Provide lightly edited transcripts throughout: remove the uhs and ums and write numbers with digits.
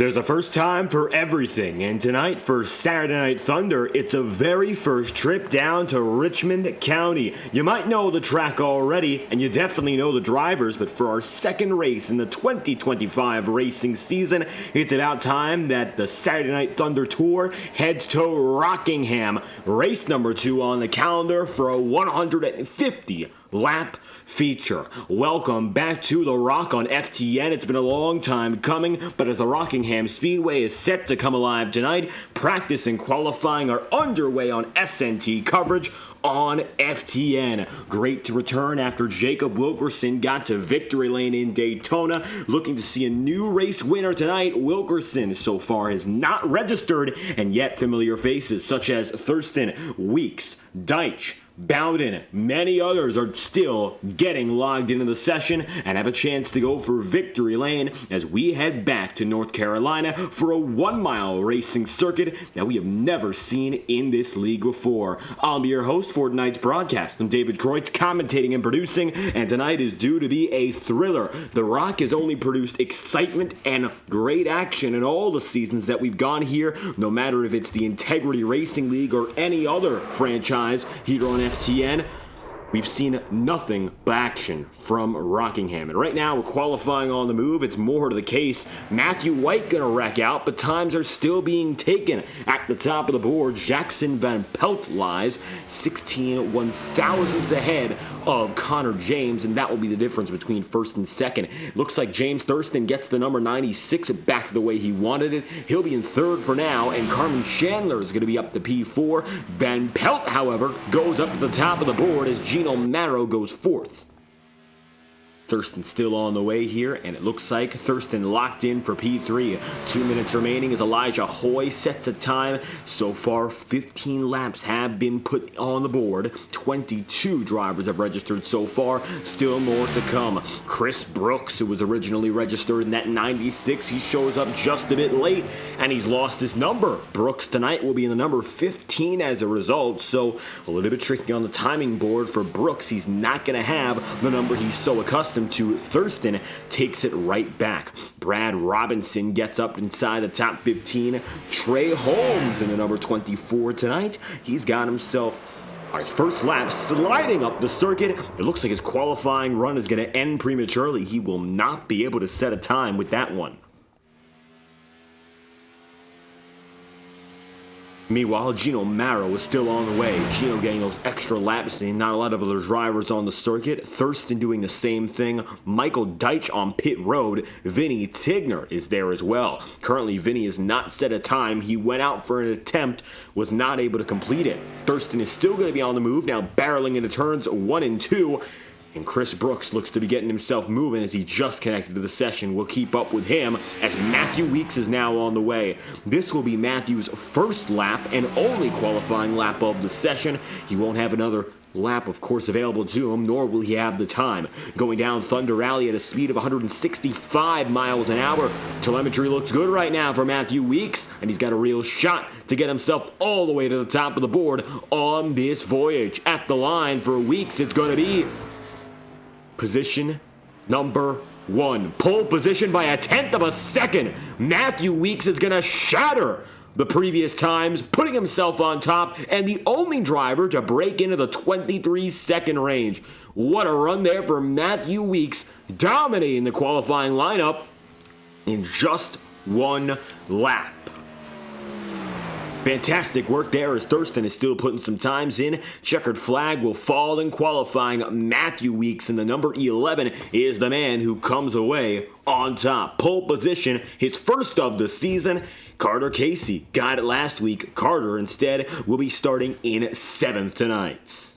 There's a first time for everything, and tonight for Saturday Night Thunder, it's a very first trip down to Richmond County. You might know the track already, and you definitely know the drivers, but for our second race in the 2025 racing season, it's about time that the Saturday Night Thunder Tour heads to Rockingham. Race number 2 on the calendar for a 150 lap feature. Welcome back to The Rock on FTN. It's been a long time coming, but as the Rockingham Speedway is set to come alive tonight, practice and qualifying are underway on SNT coverage on FTN. Great to return after Jacob Wilkerson got to victory lane in Daytona. Looking to see a new race winner tonight. Wilkerson so far has not registered, and yet familiar faces such as Thurston, Weeks, Deitch, Bowden, many others are still getting logged into the session and have a chance to go for victory lane as we head back to North Carolina for a 1-mile racing circuit that we have never seen in this league before. I'll be your host for tonight's broadcast. I'm David Kreutz, commentating and producing, and tonight is due to be a thriller. The Rock has only produced excitement and great action in all the seasons that we've gone here, no matter if it's the Integrity Racing League or any other franchise here on FTN. We've seen nothing but action from Rockingham. And right now, we're qualifying on the move. It's more to the case. Matthew White gonna wreck out, but times are still being taken. At the top of the board, Jackson Van Pelt lies 16 one-thousandths ahead of Connor James, and that will be the difference between first and second. Looks like James Thurston gets the number 96 back to the way he wanted it. He'll be in third for now, and Carmen Chandler is gonna be up to P4. Van Pelt, however, goes up at the top of the board as Gino Marrow goes fourth. Thurston still on the way here, and it looks like Thurston locked in for P3. 2 minutes remaining as Elijah Hoy sets a time. So far, 15 laps have been put on the board. 22 drivers have registered so far. Still more to come. Chris Brooks, who was originally registered in that 96, he shows up just a bit late, and he's lost his number. Brooks tonight will be in the number 15 as a result, so a little bit tricky on the timing board for Brooks. He's not going to have the number he's so accustomed to. Thurston takes it right back. Brad Robinson gets up inside the top 15. Trey Holmes in the number 24 tonight. He's got himself on his first lap sliding up the circuit. It looks like his qualifying run is going to end prematurely. He will not be able to set a time with that one. Meanwhile, Gino Marrow is still on the way. Gino getting those extra laps in. Not a lot of other drivers on the circuit. Thurston doing the same thing. Michael Deitch on pit road. Vinny Tigner is there as well. Currently, Vinny has not set a time. He went out for an attempt, was not able to complete it. Thurston is still going to be on the move, now barreling into turns 1 and 2. And Chris Brooks looks to be getting himself moving as he just connected to the session. We'll keep up with him as Matthew Weeks is now on the way. This will be Matthew's first lap and only qualifying lap of the session. He won't have another lap, of course, available to him, nor will he have the time. Going down Thunder Alley at a speed of 165 miles an hour. Telemetry looks good right now for Matthew Weeks, and he's got a real shot to get himself all the way to the top of the board on this voyage. At the line for Weeks, it's going to be position number 1. Pole position by 1/10 of a second. Matthew Weeks is going to shatter the previous times, putting himself on top, and the only driver to break into the 23-second range. What a run there for Matthew Weeks, dominating the qualifying lineup in just 1 lap. Fantastic work there as Thurston is still putting some times in. Checkered flag will fall in qualifying. Matthew Weeks in the number 11 is the man who comes away on top. Pole position, his first of the season. Carter Casey got it last week. Carter instead will be starting in 7th tonight.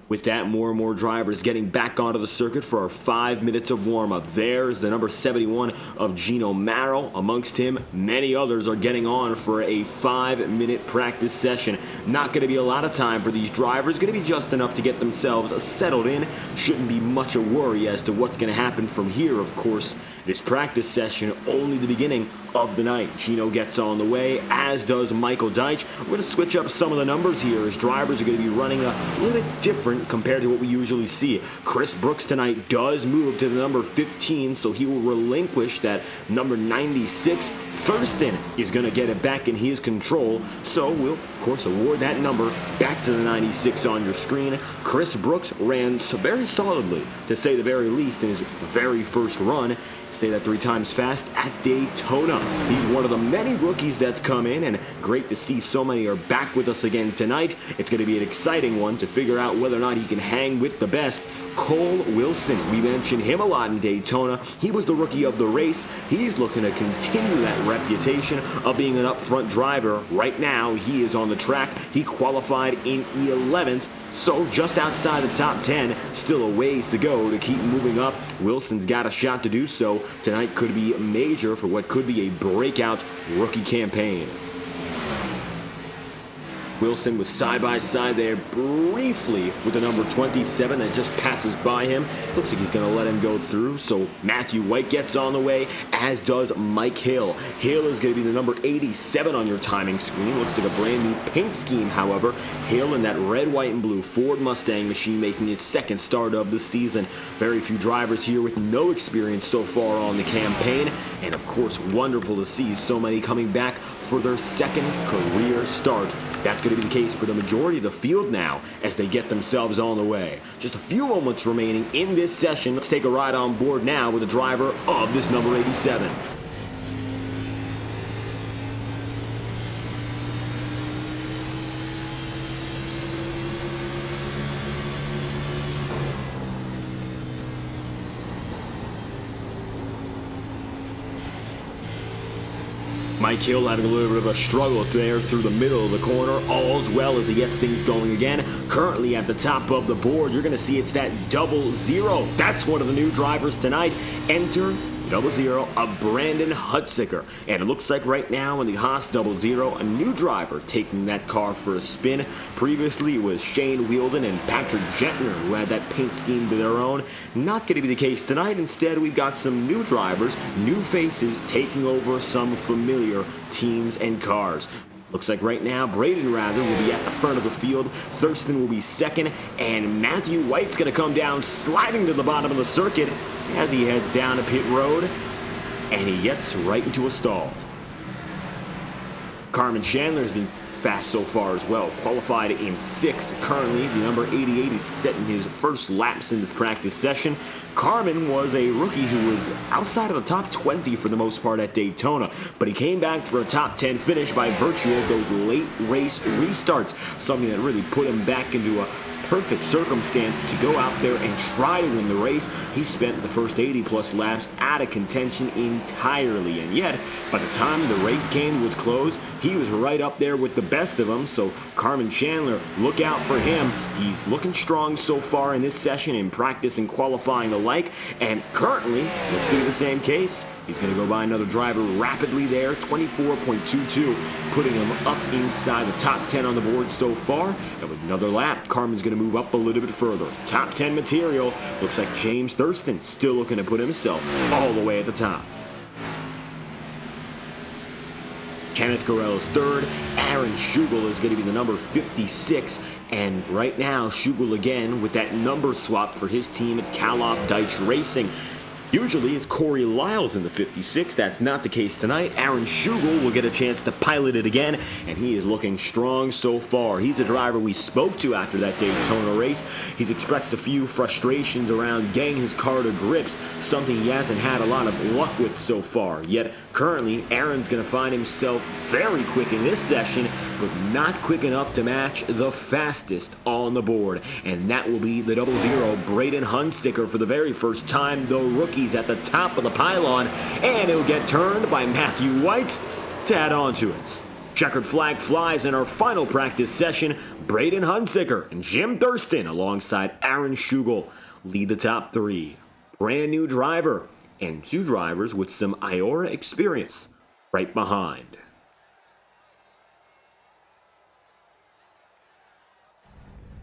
With that, more and more drivers getting back onto the circuit for our 5 minutes of warm-up. There's the number 71 of Gino Marrow. Amongst him, many others are getting on for a 5-minute practice session. Not going to be a lot of time for these drivers. Going to be just enough to get themselves settled in. Shouldn't be much a worry as to what's going to happen from here, of course, This practice session only the beginning of the night. Gino gets on the way, as does Michael Deitch. We're going to switch up some of the numbers here as drivers are going to be running a little bit different compared to what we usually see. Chris Brooks tonight does move to the number 15, so he will relinquish that number 96. Thurston is going to get it back in his control, so we'll, of course, award that number back to the 96 on your screen. Chris Brooks ran very solidly, to say the very least, in his very first run. Say that 3 times fast at Daytona. He's one of the many rookies that's come in, and great to see so many are back with us again tonight. It's going to be an exciting one to figure out whether or not he can hang with the best. Cole Wilson, we mentioned him a lot in Daytona. He was the rookie of the race. He's looking to continue that reputation of being an upfront driver. Right now, he is on the track. He qualified in 11th. So just outside the top 10, still a ways to go to keep moving up. Wilson's got a shot to do so. Tonight could be major for what could be a breakout rookie campaign. Wilson was side by side there briefly with the number 27 that just passes by him. Looks like he's going to let him go through, so Matthew White gets on the way, as does Mike Hill. Hill is going to be the number 87 on your timing screen. Looks like a brand new paint scheme, however. Hill in that red, white, and blue Ford Mustang machine making his second start of the season. Very few drivers here with no experience so far on the campaign, and of course, wonderful to see so many coming back for their second career start. That's going to be the case for the majority of the field now as they get themselves on the way. Just a few moments remaining in this session. Let's take a ride on board now with the driver of this number 87. Mike Hill having a little bit of a struggle there through the middle of the corner. All's well as he gets things going again. Currently at the top of the board, you're going to see it's that 00. That's one of the new drivers tonight. Enter 00 of Brandon Hutziker. And it looks like right now in the Haas 00, a new driver taking that car for a spin. Previously it was Shane Wielden and Patrick Gentner who had that paint scheme to their own. Not going to be the case tonight. Instead, we've got some new drivers, new faces taking over some familiar teams and cars. Looks like right now, Braden Rather will be at the front of the field. Thurston will be second, and Matthew White's going to come down, sliding to the bottom of the circuit as he heads down to pit road, and he gets right into a stall. Carmen Chandler's been fast so far as well. Qualified in 6th. Currently, the number 88 is setting his first laps in this practice session. Carmen was a rookie who was outside of the top 20 for the most part at Daytona, but he came back for a top 10 finish by virtue of those late race restarts, something that really put him back into a perfect circumstance to go out there and try to win the race. He spent the first 80-plus laps out of contention entirely, and yet, by the time the race came to its close, he was right up there with the best of them. So Carmen Chandler, look out for him. He's looking strong so far in this session in practice and qualifying alike, and currently, let's do the same case. He's going to go by another driver rapidly there, 24.22, putting him up inside the top 10 on the board so far. And with another lap, Carmen's going to move up a little bit further. Top 10 material. Looks like James Thurston still looking to put himself all the way at the top. Kenneth Garrell's third. Aaron Schugel is going to be the number 56. And right now, Schugel again with that number swap for his team at Kaloff Deitch Racing. Usually it's Corey Lyles in the 56. That's not the case tonight. Aaron Schugel will get a chance to pilot it again, and he is looking strong so far. He's a driver we spoke to after that Daytona race. He's expressed a few frustrations around getting his car to grips, something he hasn't had a lot of luck with so far. Yet currently, Aaron's going to find himself very quick in this session, but not quick enough to match the fastest on the board. And that will be the 00 Braden Hunsicker for the very first time, the rookie at the top of the pylon, and it'll get turned by Matthew White to add on to it. Checkered flag flies in our final practice session. Braden Hunsicker and Jim Thurston alongside Aaron Schugel lead the top 3. Brand new driver and 2 drivers with some IORA experience right behind.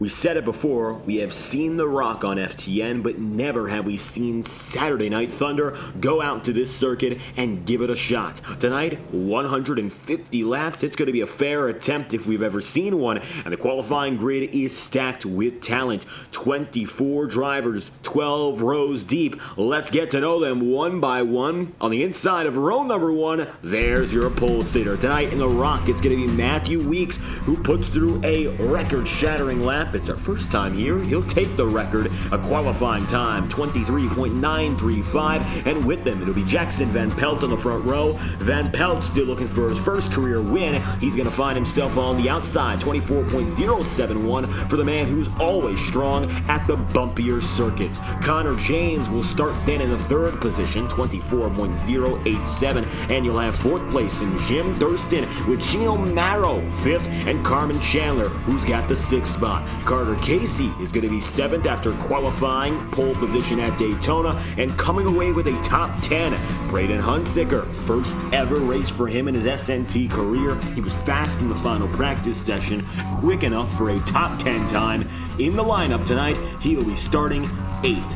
We said it before, we have seen The Rock on FTN, but never have we seen Saturday Night Thunder go out to this circuit and give it a shot. Tonight, 150 laps. It's going to be a fair attempt if we've ever seen one, and the qualifying grid is stacked with talent. 24 drivers, 12 rows deep. Let's get to know them one by one. On the inside of row number 1, there's your pole sitter. Tonight in The Rock, it's going to be Matthew Weeks, who puts through a record-shattering lap. It's our first time here. He'll take the record, a qualifying time, 23.935, and with them, it'll be Jackson Van Pelt on the front row. Van Pelt still looking for his first career win. He's going to find himself on the outside, 24.071 for the man who's always strong at the bumpier circuits. Connor James will start then in the third position, 24.087, and you'll have fourth place in Jim Thurston with Gino Marrow, fifth, and Carmen Chandler, who's got the sixth spot. Carter Casey is going to be 7th after qualifying, pole position at Daytona, and coming away with a top 10. Braden Hunsicker, first ever race for him in his SNT career. He was fast in the final practice session, quick enough for a top 10 time. In the lineup tonight, he will be starting 8th.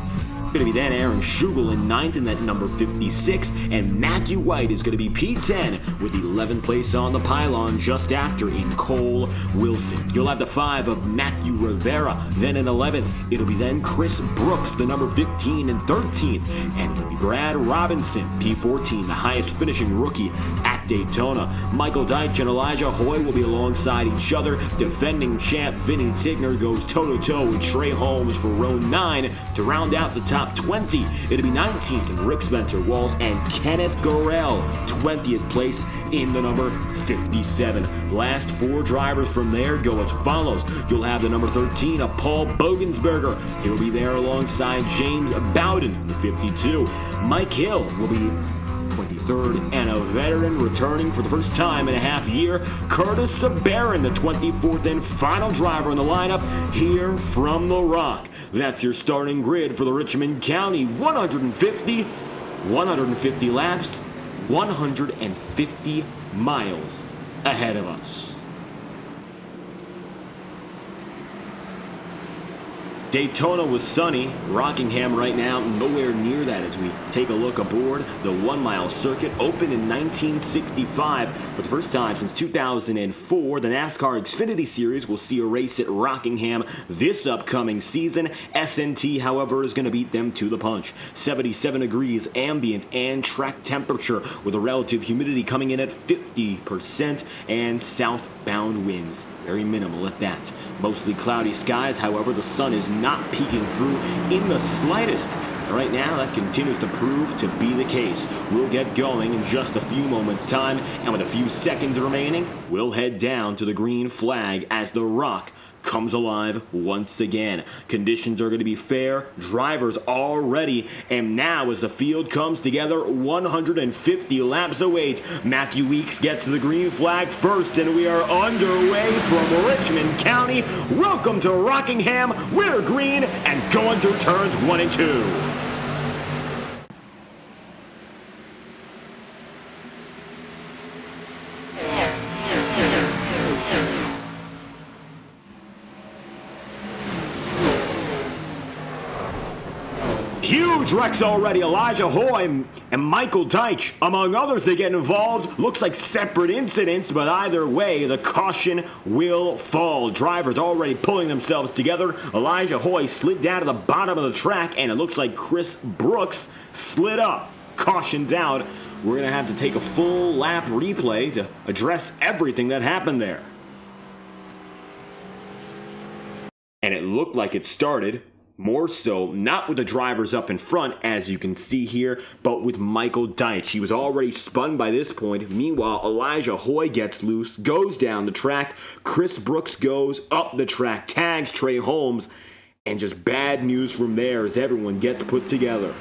Going to be then Aaron Schugel in 9th in that number 56, and Matthew White is going to be P10 with the 11th place on the pylon just after in Cole Wilson. You'll have the 5 of Matthew Rivera. Then in 11th, it'll be then Chris Brooks, the number 15 and 13th, and it'll be Brad Robinson, P14, the highest finishing rookie at Daytona. Michael Deitch and Elijah Hoy will be alongside each other. Defending champ Vinny Tigner goes toe-to-toe with Trey Holmes for row 9 to round out the top 20. It'll be 19th in Rick Spencer Walt and Kenneth Gorell, 20th place in the number 57. Last 4 drivers from there go as follows. You'll have the number 13 of Paul Bogensberger. He'll be there alongside James Bowden in the 52. Mike Hill will be 23rd, and a veteran returning for the first time in a half year, Curtis Sabarin, the 24th and final driver in the lineup here from The Rock. That's your starting grid for the Richmond County 150 laps, 150 miles ahead of us. Daytona was sunny. Rockingham right now nowhere near that as we take a look aboard. The 1-mile circuit opened in 1965 for the first time since 2004. The NASCAR Xfinity Series will see a race at Rockingham this upcoming season. SNT, however, is going to beat them to the punch. 77 degrees ambient and track temperature with a relative humidity coming in at 50% and southbound winds. Very minimal at that. Mostly cloudy skies, however, the sun is not peeking through in the slightest. And right now, that continues to prove to be the case. We'll get going in just a few moments' time, and with a few seconds remaining, we'll head down to the green flag as The Rock comes alive once again. Conditions are going to be fair, drivers all ready, and now as the field comes together, 150 laps await. Matthew Weeks gets to the green flag first, and we are underway from Richmond County. Welcome to Rockingham. We're green and going through turns 1 and 2. Huge wrecks already. Elijah Hoy and Michael Deitch, among others, they get involved. Looks like separate incidents, but either way, the caution will fall. Drivers already pulling themselves together. Elijah Hoy slid down to the bottom of the track, and it looks like Chris Brooks slid up. Caution's out. We're going to have to take a full lap replay to address everything that happened there. And it looked like it started more so, not with the drivers up in front, as you can see here, but with Michael Deitch. He was already spun by this point. Meanwhile, Elijah Hoy gets loose, goes down the track. Chris Brooks goes up the track, tags Trey Holmes, and just bad news from there as everyone gets put together.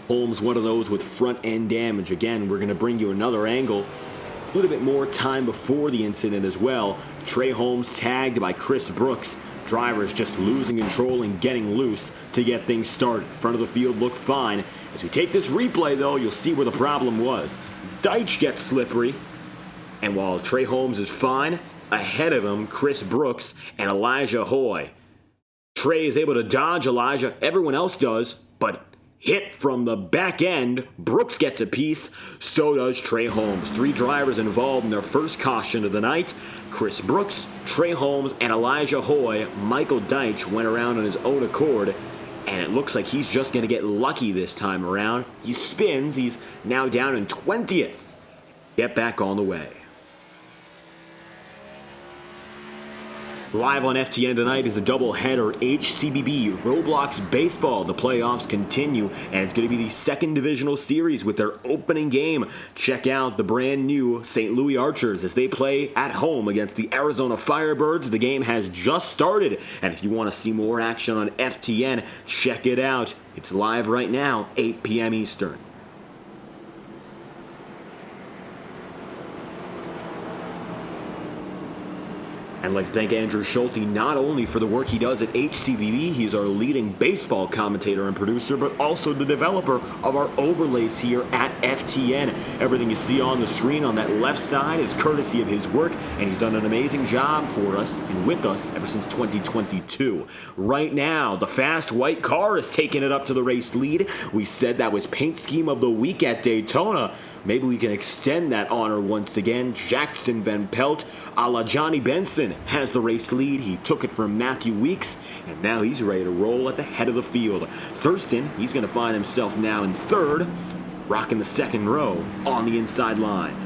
Holmes, one of those with front end damage. Again, we're going to bring you another angle. A little bit more time before the incident as well. Trey Holmes tagged by Chris Brooks. Drivers just losing control and getting loose to get things started. Front of the field looked fine. As we take this replay, though, you'll see where the problem was. Deitch gets slippery, and while Trey Holmes is fine, ahead of him, Chris Brooks and Elijah Hoy. Trey is able to dodge Elijah, everyone else does, but hit from the back end. Brooks gets a piece, so does Trey Holmes. 3 drivers involved in their first caution of the night. Chris Brooks, Trey Holmes, and Elijah Hoy. Michael Deitch went around on his own accord, and it looks like he's just going to get lucky this time around. He spins, he's now down in 20th. Get back on the way. Live on FTN tonight is a doubleheader HCBB Roblox Baseball. The playoffs continue, and it's going to be the second divisional series with their opening game. Check out the brand new St. Louis Archers as they play at home against the Arizona Firebirds. The game has just started, and if you want to see more action on FTN, check it out. It's live right now, 8 p.m. Eastern. I'd like to thank Andrew Schulte not only for the work he does at HCBB, he's our leading baseball commentator and producer, but also the developer of our overlays here at FTN. Everything you see on the screen on that left side is courtesy of his work, and he's done an amazing job for us and with us ever since 2022. Right now, the fast white car is taking it up to the race lead. We said that was paint scheme of the week at Daytona. Maybe we can extend that honor once again. Jackson Van Pelt, a la Johnny Benson, has the race lead. He took it from Matthew Weeks, and now he's ready to roll at the head of the field. Thurston, he's going to find himself now in third, rocking the second row on the inside line.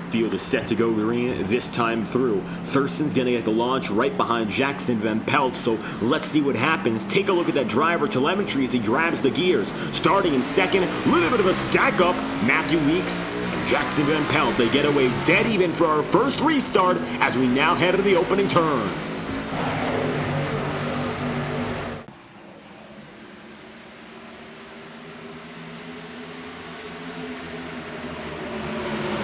Field is set to go green this time through. Thurston's going to get the launch right behind Jackson Van Pelt, so let's see what happens. Take a look at that driver telemetry as he grabs the gears. Starting in second, a little bit of a stack up. Matthew Weeks and Jackson Van Pelt, they get away dead even for our first restart as we now head to the opening turns.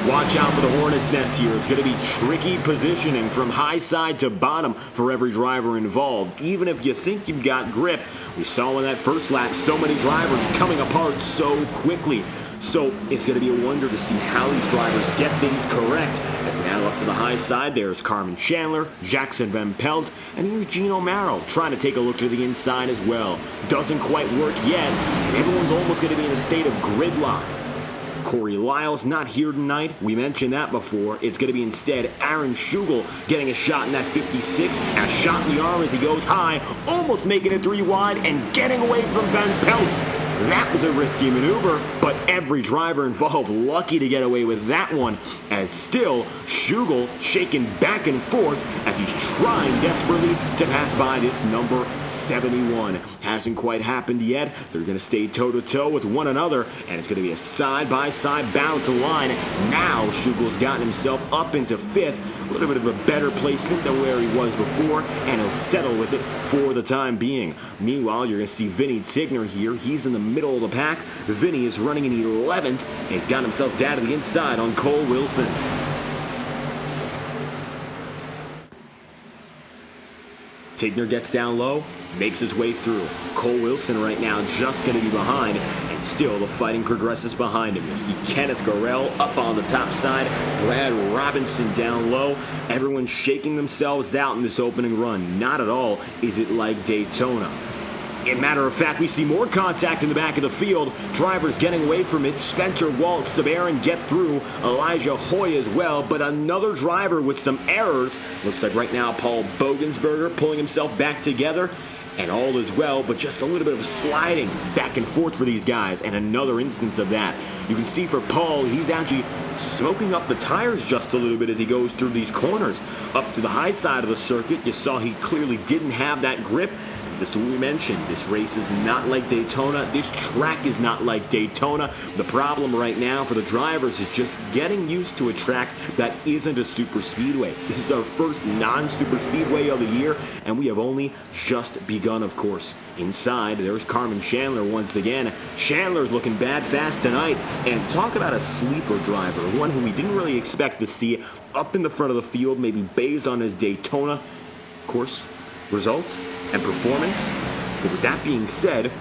Watch out for the hornet's nest here. It's going to be tricky positioning from high side to bottom for every driver involved. Even if you think you've got grip, we saw in that first lap so many drivers coming apart so quickly. So it's going to be a wonder to see how these drivers get things correct. As now up to the high side, there's Carmen Chandler, Jackson Van Pelt, and here's Gene O'Mara trying to take a look to the inside as well. Doesn't quite work yet, and everyone's almost going to be in a state of gridlock. Corey Lyles not here tonight. We mentioned that before. It's going to be instead Aaron Schugel getting a shot in that 56. A shot in the arm as he goes high, almost making it 3 wide and getting away from Van Pelt. That was a risky maneuver, but every driver involved lucky to get away with that one, as still Schugel shaking back and forth as he's trying desperately to pass by this number 71. Hasn't quite happened yet. They're going to stay toe-to-toe with one another, and it's going to be a side-by-side battle to line. Now Schugel's gotten himself up into 5th. A little bit of a better placement than where he was before, and he'll settle with it for the time being. Meanwhile, you're going to see Vinny Tigner here. He's in the middle of the pack. Vinny is running in 11th, and he's got himself down to the inside on Cole Wilson. Tigner gets down low, makes his way through. Cole Wilson right now just going to be behind, and still the fighting progresses behind him. You see Kenneth Garrell up on the top side, Brad Robinson down low. Everyone's shaking themselves out in this opening run. Not at all is it like Daytona. As a matter of fact, we see more contact in the back of the field. Drivers getting away from it. Spencer Waltz, Sabarin get through. Elijah Hoy as well, but another driver with some errors. Looks like right now Paul Bogensberger pulling himself back together. And all is well, but just a little bit of sliding back and forth for these guys, and another instance of that. You can see for Paul, he's actually smoking up the tires just a little bit as he goes through these corners. Up to the high side of the circuit, you saw he clearly didn't have that grip. This is what we mentioned. This race is not like Daytona. This track is not like Daytona. The problem right now for the drivers is just getting used to a track that isn't a super speedway. This is our first non-super speedway of the year, and we have only just begun, of course. Inside, there's Carmen Chandler once again. Chandler's looking bad fast tonight. And talk about a sleeper driver, one who we didn't really expect to see up in the front of the field, maybe based on his Daytona, of course, results and performance. But with that being said,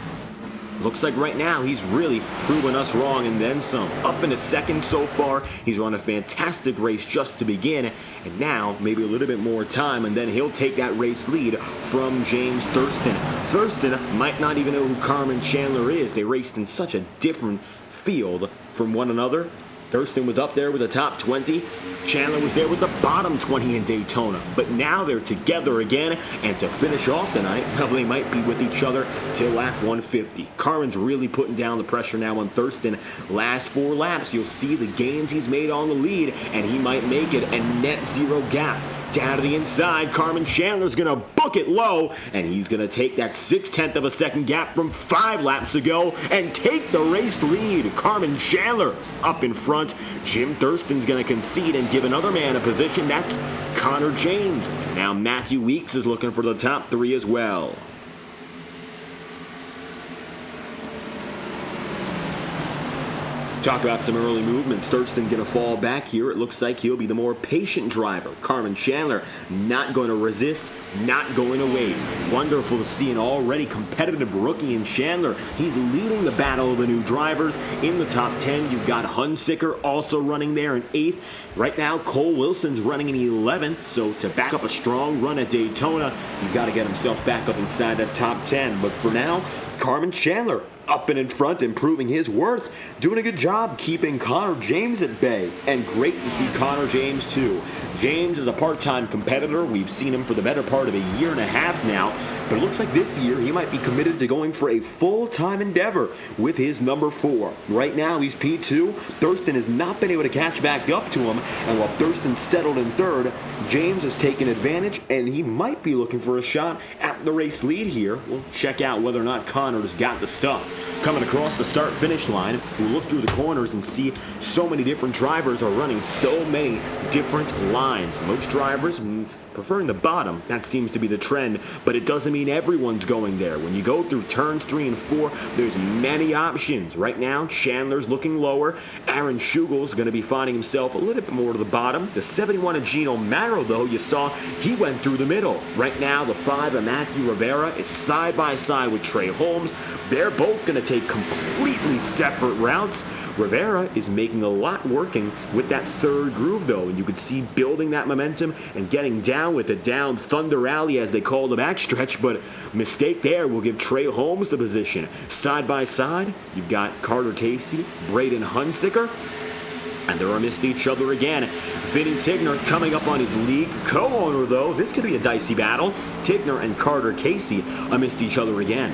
looks like right now he's really proven us wrong and then some. Up in a second so far. He's run a fantastic race just to begin. And now maybe a little bit more time and then he'll take that race lead from James Thurston. Thurston might not even know who Carmen Chandler is. They raced in such a different field from one another. Thurston was up there with the top 20. Chandler was there with the bottom 20 in Daytona. But now they're together again, and to finish off the night, well, they might be with each other till lap 150. Carmen's really putting down the pressure now on Thurston. Last 4 laps, you'll see the gains he's made on the lead, and he might make it a net 0 gap. Down to the inside, Carmen Chandler's going to book it low, and he's going to take that 0.6 of a second gap from 5 laps ago and take the race lead. Carmen Chandler up in front. Jim Thurston's going to concede and give another man a position. That's Connor James. Now Matthew Weeks is looking for the top 3 as well. Talk about some early movements. Thurston going to fall back here. It looks like he'll be the more patient driver. Carmen Chandler not going to resist, not going to wait. Wonderful to see an already competitive rookie in Chandler. He's leading the battle of the new drivers. In the top 10, you've got Hunsicker also running there in 8th. Right now, Cole Wilson's running in 11th. So to back up a strong run at Daytona, he's got to get himself back up inside that top 10. But for now, Carmen Chandler up and in front, improving his worth, doing a good job keeping Connor James at bay, and great to see Connor James too. James is a part-time competitor. We've seen him for the better part of a year and a half now, but it looks like this year he might be committed to going for a full-time endeavor with his number 4. Right now he's P2. Thurston has not been able to catch back up to him, and while Thurston settled in 3rd, James has taken advantage, and he might be looking for a shot at the race lead here. We'll check out whether or not Connor's got the stuff. Coming across the start-finish line, we'll look through the corners and see so many different drivers are running so many different lines. Most drivers preferring the bottom. That seems to be the trend, but it doesn't mean everyone's going there. When you go through turns 3 and 4, there's many options. Right now, Chandler's looking lower. Aaron Schugel's going to be finding himself a little bit more to the bottom. The 71 of Gino Marrow, though, you saw he went through the middle. Right now, the 5 of Matthew Rivera is side by side with Trey Holmes. They're both going to take completely separate routes. Rivera is making a lot working with that 3rd groove, though, and you could see building that momentum and getting down with the down Thunder Alley, as they call the backstretch, but mistake there will give Trey Holmes the position. Side by side, you've got Carter Casey, Braden Hunsicker, and they're amidst each other again. Vinny Tigner coming up on his league co-owner, though. This could be a dicey battle. Tigner and Carter Casey amidst each other again.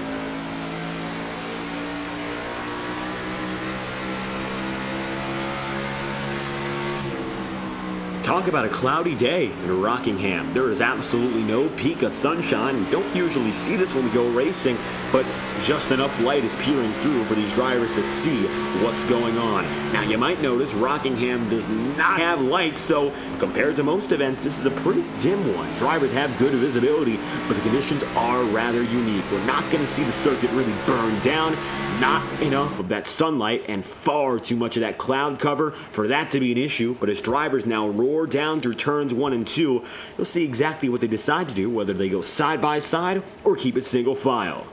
Talk about a cloudy day in Rockingham. There is absolutely no peak of sunshine. We don't usually see this when we go racing, but just enough light is peering through for these drivers to see what's going on. Now, you might notice Rockingham does not have lights, so compared to most events, this is a pretty dim one. Drivers have good visibility, but the conditions are rather unique. We're not going to see the circuit really burn down. Not enough of that sunlight and far too much of that cloud cover for that to be an issue, but as drivers now roar down through turns 1 and 2, you'll see exactly what they decide to do, whether they go side by side or keep it single file.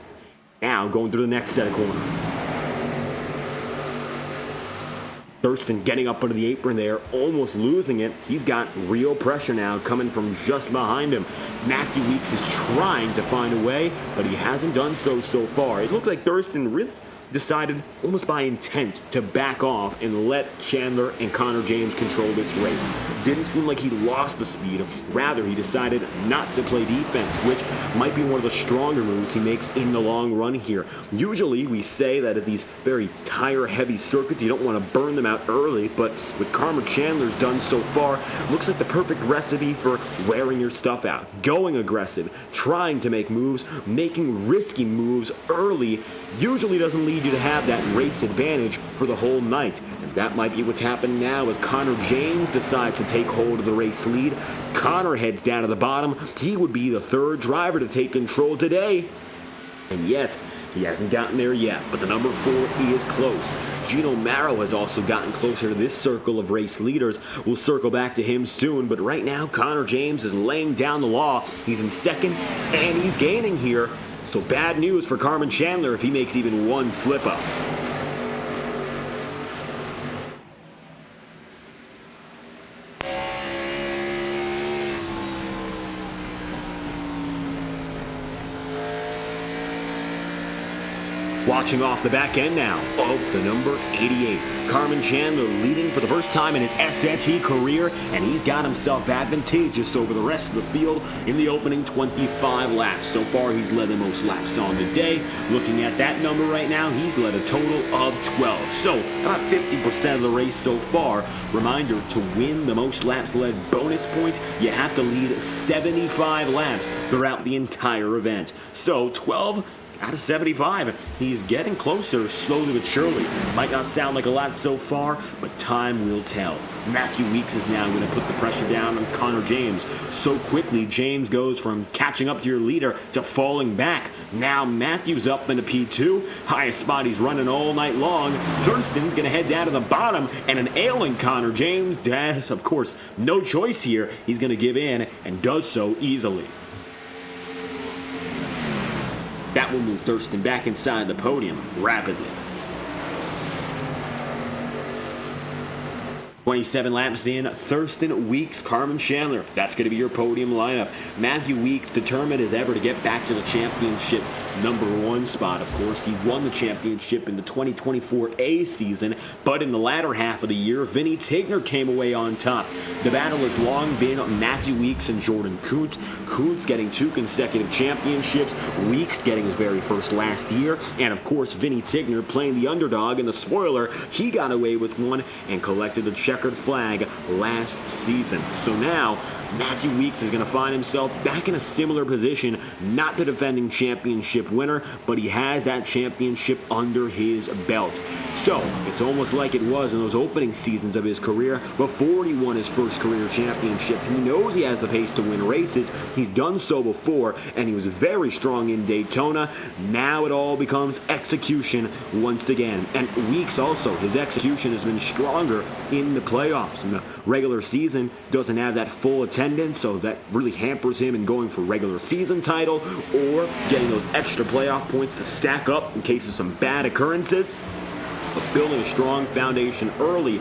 Now going through the next set of corners. Thurston getting up under the apron there, almost losing it. He's got real pressure now coming from just behind him. Matthew Weeks is trying to find a way, but he hasn't done so far. It looks like Thurston really decided almost by intent to back off and let Chandler and Connor James control this race. Didn't seem like he lost the speed. Rather, he decided not to play defense, which might be one of the stronger moves he makes in the long run here. Usually, we say that at these very tire-heavy circuits, you don't want to burn them out early, but what Connor Chandler's done so far looks like the perfect recipe for wearing your stuff out. Going aggressive, trying to make moves, making risky moves early usually doesn't lead you to have that race advantage for the whole night. And that might be what's happening now as Connor James decides to take hold of the race lead. Connor heads down to the bottom. He would be the 3rd driver to take control today. And yet, he hasn't gotten there yet, but the number 4 is close. Gino Marrow has also gotten closer to this circle of race leaders. We'll circle back to him soon, but right now, Connor James is laying down the law. He's in 2nd, and he's gaining here. So bad news for Carmen Chandler if he makes even one slip-up. Watching off the back end now of the number 88. Carmen Chandler leading for the first time in his SNT career, and he's got himself advantageous over the rest of the field in the opening 25 laps. So far, he's led the most laps on the day. Looking at that number right now, he's led a total of 12. So, about 50% of the race so far. Reminder, to win the most laps led bonus points, you have to lead 75 laps throughout the entire event. So, 12 out of 75. He's getting closer slowly but surely. Might not sound like a lot so far, but time will tell. Matthew Weeks is now going to put the pressure down on Connor James. So quickly, James goes from catching up to your leader to falling back. Now Matthew's up into P2. Highest spot he's running all night long. Thurston's going to head down to the bottom, and an ailing Connor James has, of course, no choice here. He's going to give in, and does so easily. That will move Thurston back inside the podium rapidly. 27 laps in, Thurston, Weeks, Carmen Chandler. That's going to be your podium lineup. Matthew Weeks determined as ever to get back to the championship #1 spot. Of course, he won the championship in the 2024 A season, but in the latter half of the year, Vinny Tigner came away on top. The battle has long been Matthew Weeks and Jordan Kuntz. Kuntz getting 2 consecutive championships, Weeks getting his very first last year, and of course, Vinny Tigner playing the underdog and the spoiler. He got away with one and collected the checkered flag last season. So now, Matthew Weeks is going to find himself back in a similar position, not the defending championship winner, but he has that championship under his belt. So, it's almost like it was in those opening seasons of his career before he won his first career championship. He knows he has the pace to win races. He's done so before, and he was very strong in Daytona. Now it all becomes execution once again. And Weeks also, his execution has been stronger in the playoffs. In the regular season, doesn't have that full attendance, so that really hampers him in going for regular season title or getting those extra playoff points to stack up in case of some bad occurrences. But building a strong foundation early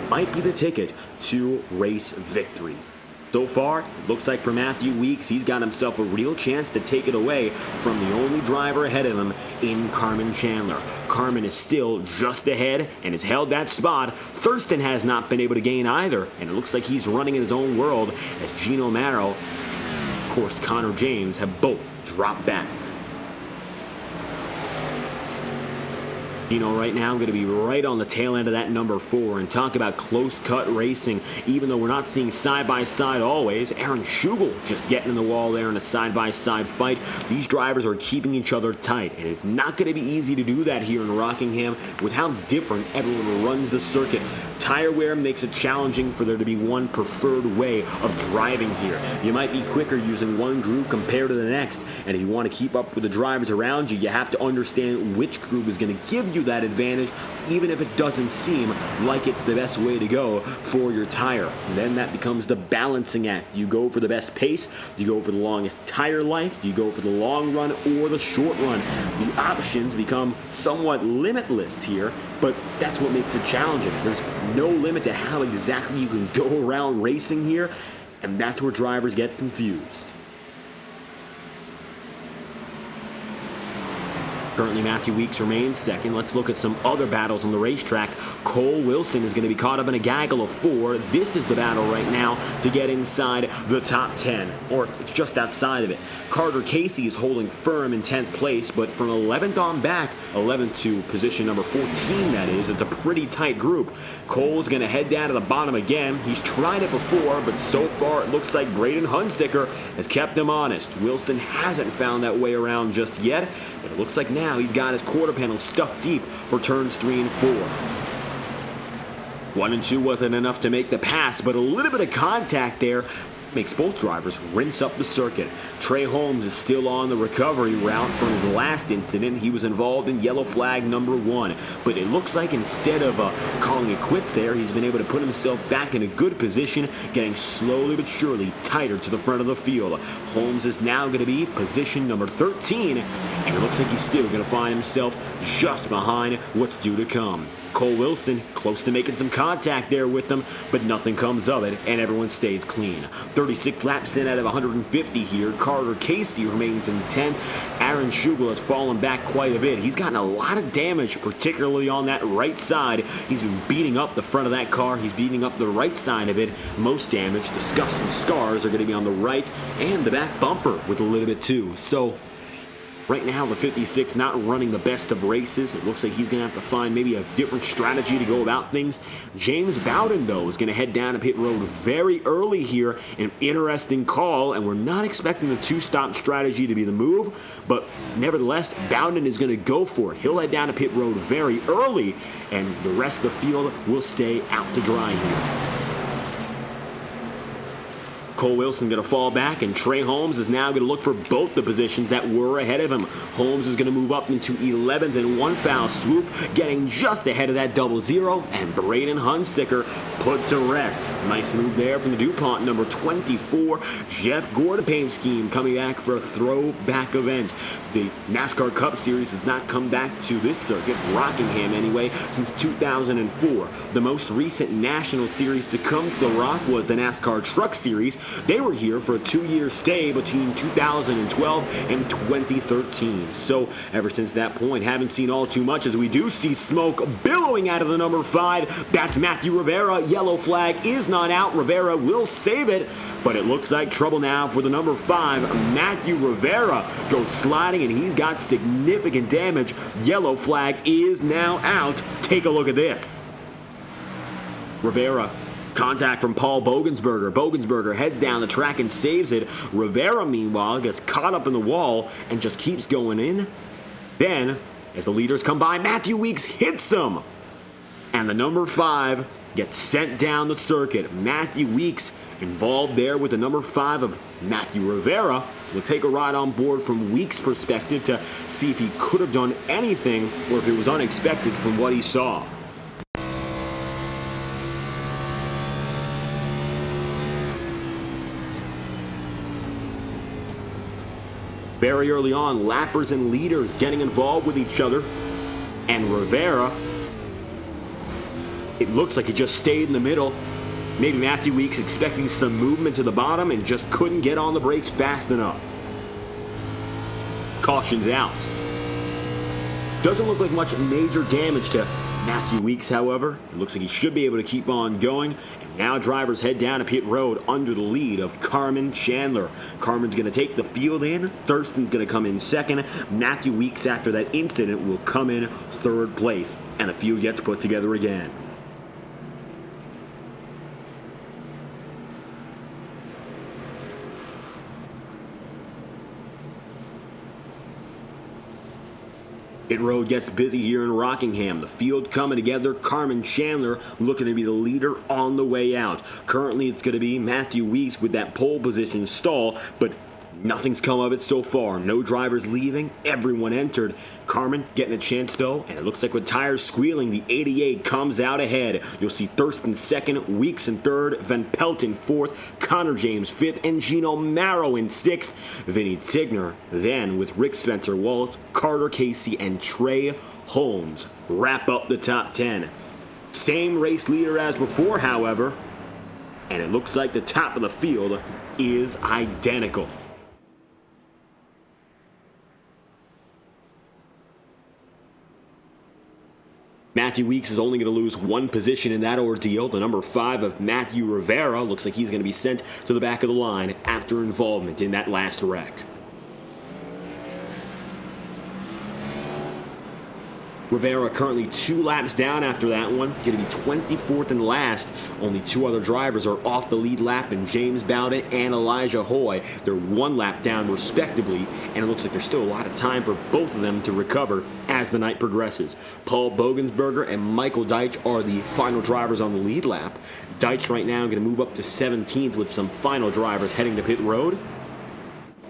might be the ticket to race victories. So far, looks like for Matthew Weeks, he's got himself a real chance to take it away from the only driver ahead of him in Carmen Chandler. Carmen is still just ahead and has held that spot. Thurston has not been able to gain either, and it looks like he's running in his own world as Gino Marrow, of course, Connor James have both dropped back. Right now, I'm going to be right on the tail end of that #4 and talk about close-cut racing. Even though we're not seeing side-by-side always, Aaron Schugel just getting in the wall there in a side-by-side fight. These drivers are keeping each other tight, and it's not going to be easy to do that here in Rockingham with how different everyone runs the circuit. Tire wear makes it challenging for there to be one preferred way of driving here. You might be quicker using one group compared to the next, and if you want to keep up with the drivers around you, you have to understand which group is going to give you that advantage, even if it doesn't seem like it's the best way to go for your tire. And then that becomes the balancing act. Do you go for the best pace? Do you go for the longest tire life? Do you go for the long run or the short run? The options become somewhat limitless here, but that's what makes it challenging. There's no limit to how exactly you can go around racing here, and that's where drivers get confused. Currently, Matthew Weeks remains second. Let's look at some other battles on the racetrack. Cole Wilson is going to be caught up in a gaggle of 4. This is the battle right now to get inside the top 10, or just outside of it. Carter Casey is holding firm in 10th place, but from 11th on back, 11th to position number 14, that is, it's a pretty tight group. Cole's going to head down to the bottom again. He's tried it before, but so far it looks like Braden Hunsicker has kept him honest. Wilson hasn't found that way around just yet, but it looks like now he's got his quarter panel stuck deep for turns 3 and 4. 1 and 2 wasn't enough to make the pass, but a little bit of contact there makes both drivers rinse up the circuit. Trey Holmes is still on the recovery route from his last incident. He was involved in yellow flag number 1, but it looks like instead of calling it quits there, he's been able to put himself back in a good position, getting slowly but surely tighter to the front of the field. Holmes is now going to be position number 13, and it looks like he's still going to find himself just behind what's due to come. Cole Wilson close to making some contact there with them, but nothing comes of it, and everyone stays clean. 36 laps in out of 150 here. Carter Casey remains in 10th. Aaron Schugel has fallen back quite a bit. He's gotten a lot of damage, particularly on that right side. He's been beating up the front of that car. He's beating up the right side of it. Most damage, the scuffs and scars are going to be on the right and the back bumper with a little bit too. So right now, the 56 not running the best of races. It looks like he's going to have to find maybe a different strategy to go about things. James Bowden, though, is going to head down to pit road very early here. An interesting call, and we're not expecting the two-stop strategy to be the move, but nevertheless, Bowden is going to go for it. He'll head down to pit road very early, and the rest of the field will stay out to dry here. Cole Wilson going to fall back, and Trey Holmes is now going to look for both the positions that were ahead of him. Holmes is going to move up into 11th in one foul swoop, getting just ahead of that double zero, and Braden Hunsicker put to rest. Nice move there from the DuPont number 24. Jeff Gordon paint scheme coming back for a throwback event. The NASCAR Cup Series has not come back to this circuit, Rockingham anyway, since 2004. The most recent national series to come to the Rock was the NASCAR Truck Series. They were here for a 2-year stay between 2012 and 2013. So ever since that point, haven't seen all too much, as we do see smoke billowing out of the number 5. That's Matthew Rivera. Yellow flag is not out. Rivera will save it, but it looks like trouble now for the number 5. Matthew Rivera goes sliding, and he's got significant damage. Yellow flag is now out. Take a look at this. Rivera. Contact from Paul Bogensberger. Bogensberger heads down the track and saves it. Rivera, meanwhile, gets caught up in the wall and just keeps going in. Then, as the leaders come by, Matthew Weeks hits him. And the number 5 gets sent down the circuit. Matthew Weeks involved there with the number 5 of Matthew Rivera. We'll take a ride on board from Weeks' perspective to see if he could have done anything or if it was unexpected from what he saw. Very early on, lappers and leaders getting involved with each other. And Rivera, it looks like he just stayed in the middle. Maybe Matthew Weeks expecting some movement to the bottom and just couldn't get on the brakes fast enough. Caution's out. Doesn't look like much major damage to Matthew Weeks, however. It looks like he should be able to keep on going. Now drivers head down to pit road under the lead of Carmen Chandler. Carmen's going to take the field in. Thurston's going to come in second. Matthew Weeks, after that incident, will come in third place. And the field gets put together again. Pit road gets busy here in Rockingham. The field coming together. Carmen Chandler looking to be the leader on the way out. Currently, it's going to be Matthew Weeks with that pole position stall, but nothing's come of it so far. No drivers leaving. Everyone entered. Carmen getting a chance, though, and it looks like with tires squealing, the 88 comes out ahead. You'll see Thurston second, Weeks in third, Van Pelt in fourth, Connor James fifth, and Gino Marrow in sixth. Vinny Tigner then with Rick Spencer Walt, Carter Casey, and Trey Holmes wrap up the top 10. Same race leader as before, however, and it looks like the top of the field is identical. Matthew Weeks is only going to lose one position in that ordeal. The number 5 of Matthew Rivera looks like he's going to be sent to the back of the line after involvement in that last wreck. Rivera currently 2 laps down after that one, going to be 24th and last. Only 2 other drivers are off the lead lap, and James Bowden and Elijah Hoy. They're 1 lap down respectively, and it looks like there's still a lot of time for both of them to recover as the night progresses. Paul Bogensberger and Michael Deitch are the final drivers on the lead lap. Deitch right now going to move up to 17th with some final drivers heading to pit road.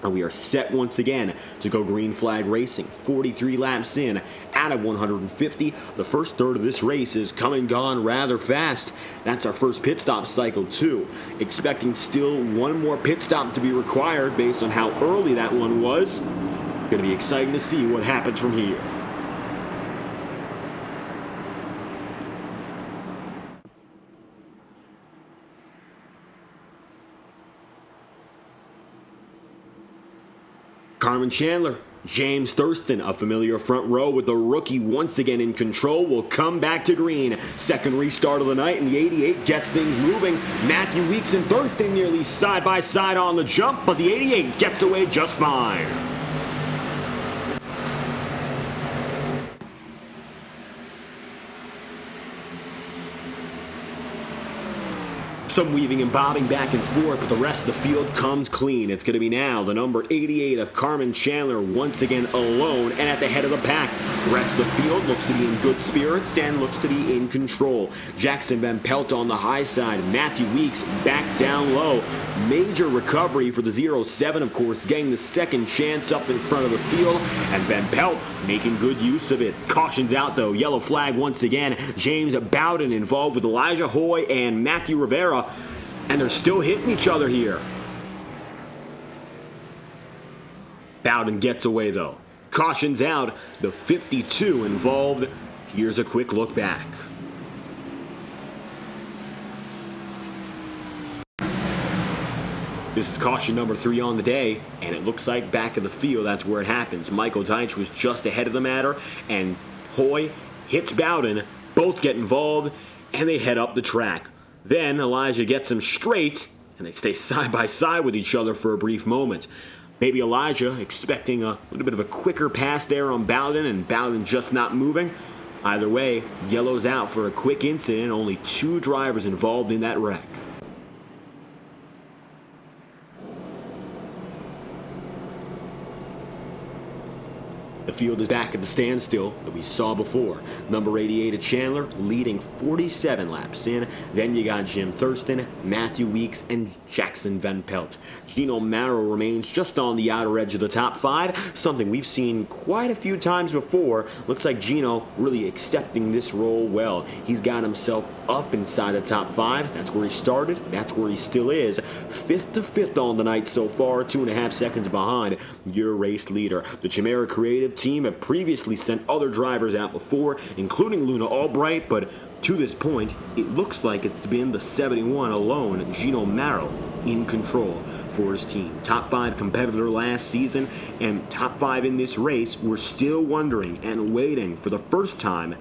And we are set once again to go green flag racing. 43 laps in out of 150. The first third of this race is come and gone rather fast. That's our first pit stop cycle too. Expecting still 1 more pit stop to be required based on how early that one was. Going to be exciting to see what happens from here. Carmen Chandler, James Thurston, a familiar front row with the rookie once again in control, will come back to green. Second restart of the night, and the 88 gets things moving. Matthew Weeks and Thurston nearly side by side on the jump, but the 88 gets away just fine. Some weaving and bobbing back and forth, but the rest of the field comes clean. It's going to be now the number 88 of Carmen Chandler once again alone and at the head of the pack. The rest of the field looks to be in good spirits and looks to be in control. Jackson Van Pelt on the high side. Matthew Weeks back down low. Major recovery for the 07, of course, getting the second chance up in front of the field. And Van Pelt making good use of it. Cautions out, though. Yellow flag once again. James Bowden involved with Elijah Hoy and Matthew Rivera. And they're still hitting each other here. Bowden gets away, though. Cautions out. The 52 involved. Here's a quick look back. This is caution number 3 on the day, and it looks like back of the field, that's where it happens. Michael Deitch was just ahead of the matter, and Hoy hits Bowden. Both get involved, and they head up the track. Then Elijah gets him straight, and they stay side by side with each other for a brief moment. Maybe Elijah expecting a little bit of a quicker pass there on Bowden, and Bowden just not moving. Either way, yellow's out for a quick incident. Only 2 drivers involved in that wreck. The field is back at the standstill that we saw before. Number 88 of Chandler leading 47 laps in. Then you got Jim Thurston, Matthew Weeks, and Jackson Van Pelt. Gino Marrow remains just on the outer edge of the top 5, something we've seen quite a few times before. Looks like Gino really accepting this role well. He's got himself up inside the top 5. That's where he started. That's where he still is. 5th to 5th on the night so far, 2.5 seconds behind your race leader. The Chimera Creative team have previously sent other drivers out before, including Luna Albright, but to this point, it looks like it's been the 71 alone, Gino Marrow, in control for his team. Top 5 competitor last season and top 5 in this race. We're still wondering and waiting for the first time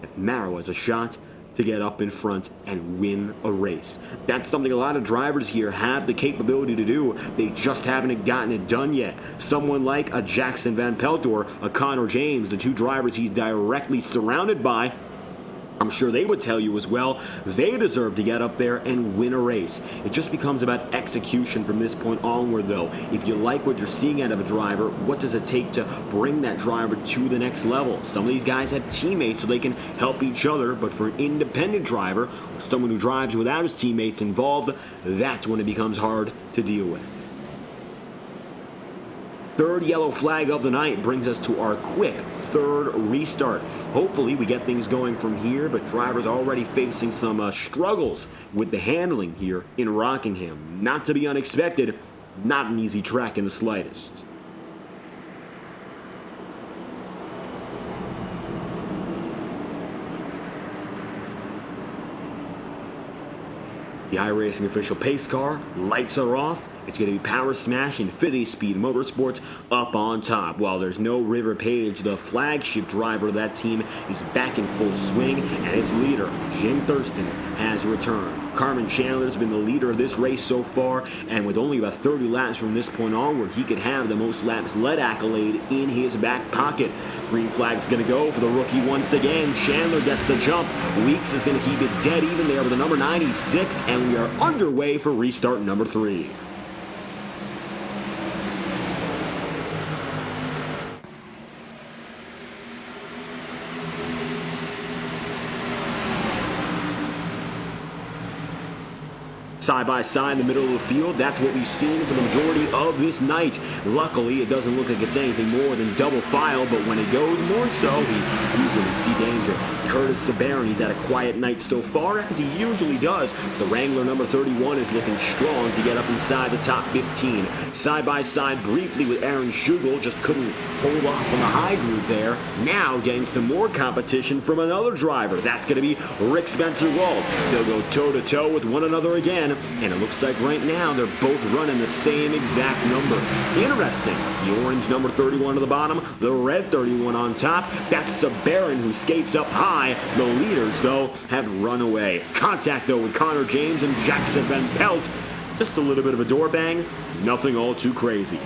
if Marrow has a shot to get up in front and win a race. That's something a lot of drivers here have the capability to do. They just haven't gotten it done yet. Someone like a Jackson Van Pelt or a Connor James, the 2 drivers he's directly surrounded by, I'm sure they would tell you as well, they deserve to get up there and win a race. It just becomes about execution from this point onward, though. If you like what you're seeing out of a driver, what does it take to bring that driver to the next level? Some of these guys have teammates so they can help each other, but for an independent driver or someone who drives without his teammates involved, that's when it becomes hard to deal with. Third yellow flag of the night brings us to our quick 3rd restart. Hopefully we get things going from here, but drivers already facing some struggles with the handling here in Rockingham. Not to be unexpected, not an easy track in the slightest. The iRacing official pace car, lights are off. It's going to be Power Smash Infinity Speed Motorsports up on top. While there's no River Page, the flagship driver of that team is back in full swing, and its leader, Jim Thurston, has returned. Carmen Chandler's been the leader of this race so far, and with only about 30 laps from this point onward, he could have the most laps led accolade in his back pocket. Green flag's going to go for the rookie once again. Chandler gets the jump. Weeks is going to keep it dead even there with the number 96, and we are underway for restart number 3. Side by side in the middle of the field, that's what we've seen for the majority of this night. Luckily, it doesn't look like it's anything more than double file, but when it goes more so, we usually see danger. Curtis Sabarin, he's had a quiet night so far, as he usually does. The Wrangler number 31 is looking strong to get up inside the top 15. Side by side briefly with Aaron Schugel, just couldn't hold off on the high groove there. Now getting some more competition from another driver. That's going to be Rick Spencer-Wald. They'll go toe-to-toe with one another again, and it looks like right now they're both running the same exact number. Interesting. The orange number 31 at the bottom, the red 31 on top. That's Sabarin who skates up high. The leaders, though, have run away. Contact, though, with Connor James and Jackson Van Pelt. Just a little bit of a door bang. Nothing all too crazy.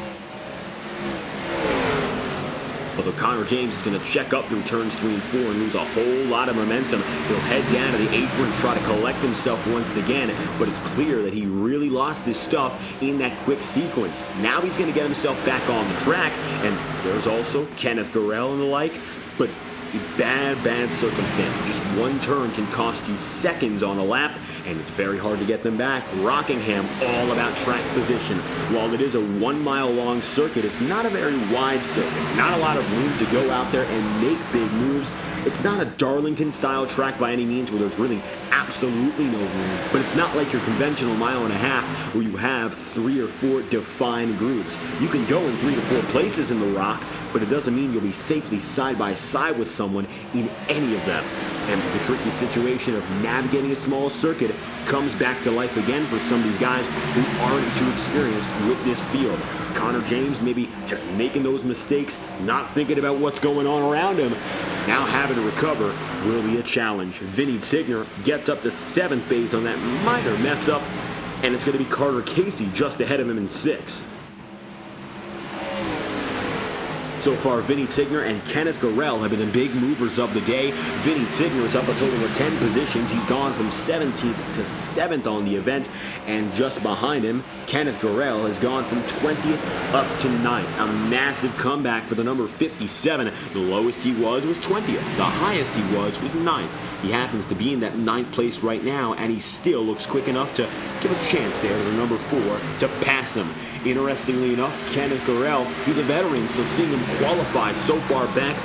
Although Connor James is going to check up through turns 3 and 4 and lose a whole lot of momentum. He'll head down to the apron and try to collect himself once again, but it's clear that he really lost his stuff in that quick sequence. Now he's going to get himself back on the track, and there's also Kenneth Gorell and the like, but a bad circumstance. Just one turn can cost you seconds on a lap, and it's very hard to get them back. Rockingham, all about track position. While it is a 1 mile long circuit, it's not a very wide circuit. Not a lot of room to go out there and make big moves. It's not a Darlington style track by any means where there's really absolutely no room, but it's not like your conventional 1.5 miles where you have 3 or 4 defined grooves. You can go in 3 to 4 places in the rock, but it doesn't mean you'll be safely side by side with someone in any of them. And the tricky situation of navigating a small circuit comes back to life again for some of these guys who aren't too experienced with this field. Connor James maybe just making those mistakes, not thinking about what's going on around him. Now having to recover will be a challenge. Vinny Tigner gets up to 7th base on that minor mess up, and it's going to be Carter Casey just ahead of him in 6th. So far, Vinny Tigner and Kenneth Gorell have been the big movers of the day. Vinny Tigner is up a total of 10 positions. He's gone from 17th to 7th on the event. And just behind him, Kenneth Gorell has gone from 20th up to 9th. A massive comeback for the number 57. The lowest he was 20th. The highest he was 9th. He happens to be in that 9th place right now, and he still looks quick enough to give a chance there to the number 4 to pass him. Interestingly enough, Kenneth Gorell, he's a veteran, so seeing him qualify so far back,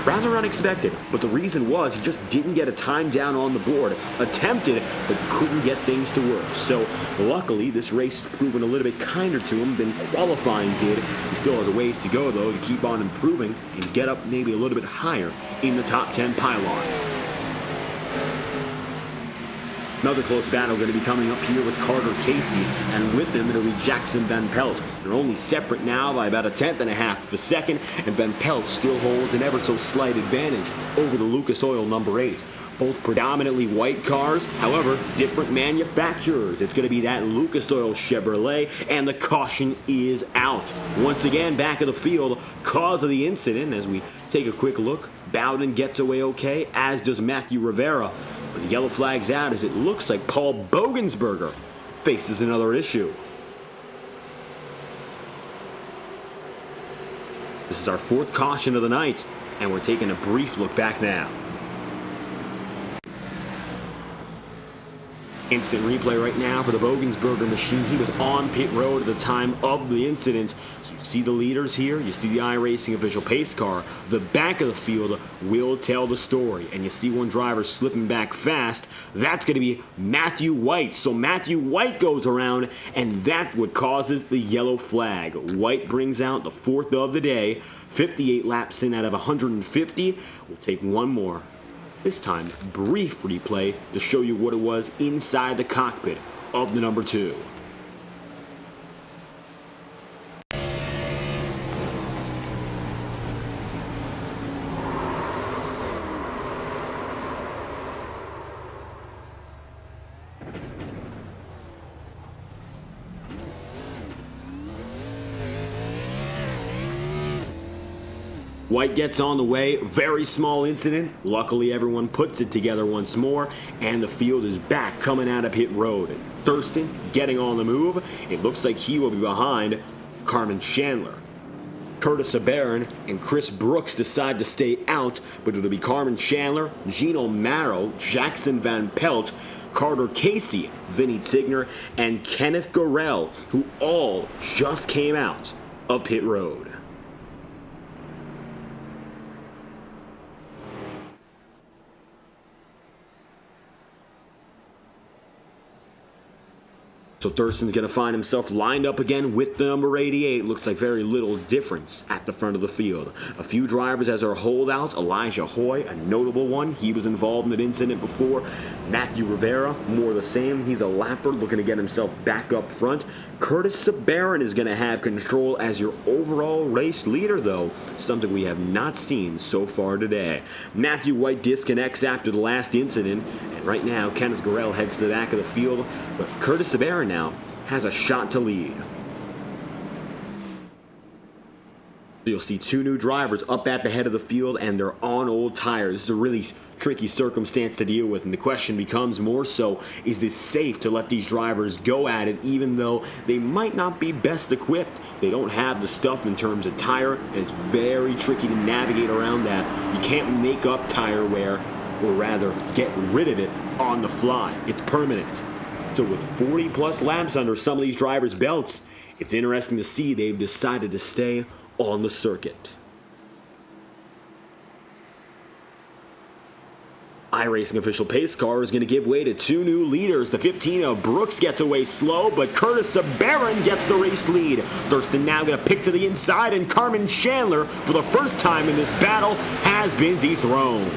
rather unexpected. But the reason was he just didn't get a time down on the board. Attempted, but couldn't get things to work. So luckily, this race has proven a little bit kinder to him than qualifying did. He still has a ways to go, though, to keep on improving and get up maybe a little bit higher in the top 10 pylon. Another close battle going to be coming up here with Carter Casey, and with them it'll be Jackson Van Pelt. They're only separate now by about 1/10 of a second, and Van Pelt still holds an ever so slight advantage over the Lucas Oil number 8. Both predominantly white cars, however, different manufacturers. It's going to be that Lucas Oil Chevrolet, and the caution is out. Once again, back of the field, cause of the incident, as we take a quick look, Bowden gets away okay, as does Matthew Rivera. But the yellow flag's out as it looks like Paul Bogensberger faces another issue. This is our 4th caution of the night, and we're taking a brief look back now. Instant replay right now for the Bogensberger machine. He was on pit road at the time of the incident. So you see the leaders here. You see the iRacing official pace car. The back of the field will tell the story. And you see one driver slipping back fast. That's going to be Matthew White. So Matthew White goes around, and that's what causes the yellow flag. White brings out the 4th of the day. 58 laps in out of 150. We'll take one more. This time, brief replay to show you what it was inside the cockpit of the number 2. White gets on the way, very small incident. Luckily, everyone puts it together once more, and the field is back coming out of pit road. Thurston getting on the move. It looks like he will be behind Carmen Chandler. Curtis Sabarin and Chris Brooks decide to stay out, but it'll be Carmen Chandler, Gino Marrow, Jackson Van Pelt, Carter Casey, Vinny Tigner, and Kenneth Gorell, who all just came out of pit road. So Thurston's going to find himself lined up again with the number 88. Looks like very little difference at the front of the field. A few drivers as our holdouts. Elijah Hoy, a notable one. He was involved in that incident before. Matthew Rivera, more the same. He's a lapper looking to get himself back up front. Curtis Sabarin is going to have control as your overall race leader, though. Something we have not seen so far today. Matthew White disconnects after the last incident. And right now, Kenneth Gorell heads to the back of the field. But Curtis Sabarin now has a shot to lead. You'll see two new drivers up at the head of the field, and they're on old tires. This is a really tricky circumstance to deal with, and the question becomes more so, is this safe to let these drivers go at it even though they might not be best equipped? They don't have the stuff in terms of tire, and it's very tricky to navigate around that. You can't make up tire wear, or rather get rid of it on the fly. It's permanent. So with 40 plus laps under some of these drivers' belts, it's interesting to see they've decided to stay on the circuit. iRacing official pace car is going to give way to two new leaders. The 15 of Brooks gets away slow, but Curtis Sabarin gets the race lead. Thurston now going to pick to the inside, and Carmen Chandler, for the first time in this battle, has been dethroned.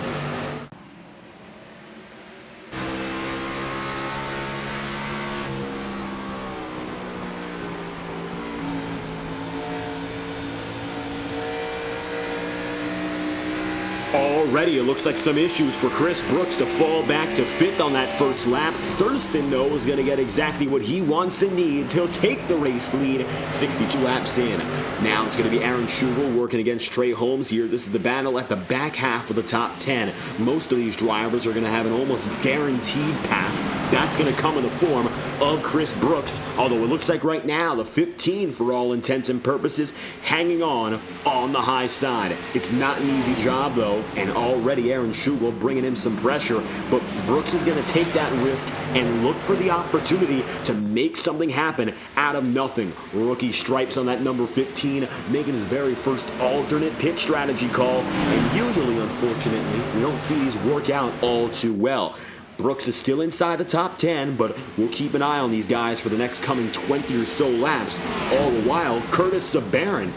Already, it looks like some issues for Chris Brooks to fall back to fifth on that first lap. Thurston, though, is going to get exactly what he wants and needs. He'll take the race lead 62 laps in. Now it's going to be Aaron Schugel working against Trey Holmes here. This is the battle at the back half of the top 10. Most of these drivers are going to have an almost guaranteed pass. That's going to come in the form of Chris Brooks, although it looks like right now the 15, for all intents and purposes, hanging on the high side. It's not an easy job, though, and already Aaron Schugel bringing in some pressure, but Brooks is going to take that risk and look for the opportunity to make something happen out of nothing. Rookie stripes on that number 15, making his very first alternate pit strategy call, and usually, unfortunately, we don't see these work out all too well. Brooks is still inside the top 10, but we'll keep an eye on these guys for the next coming 20 or so laps. All the while, Curtis Sabarin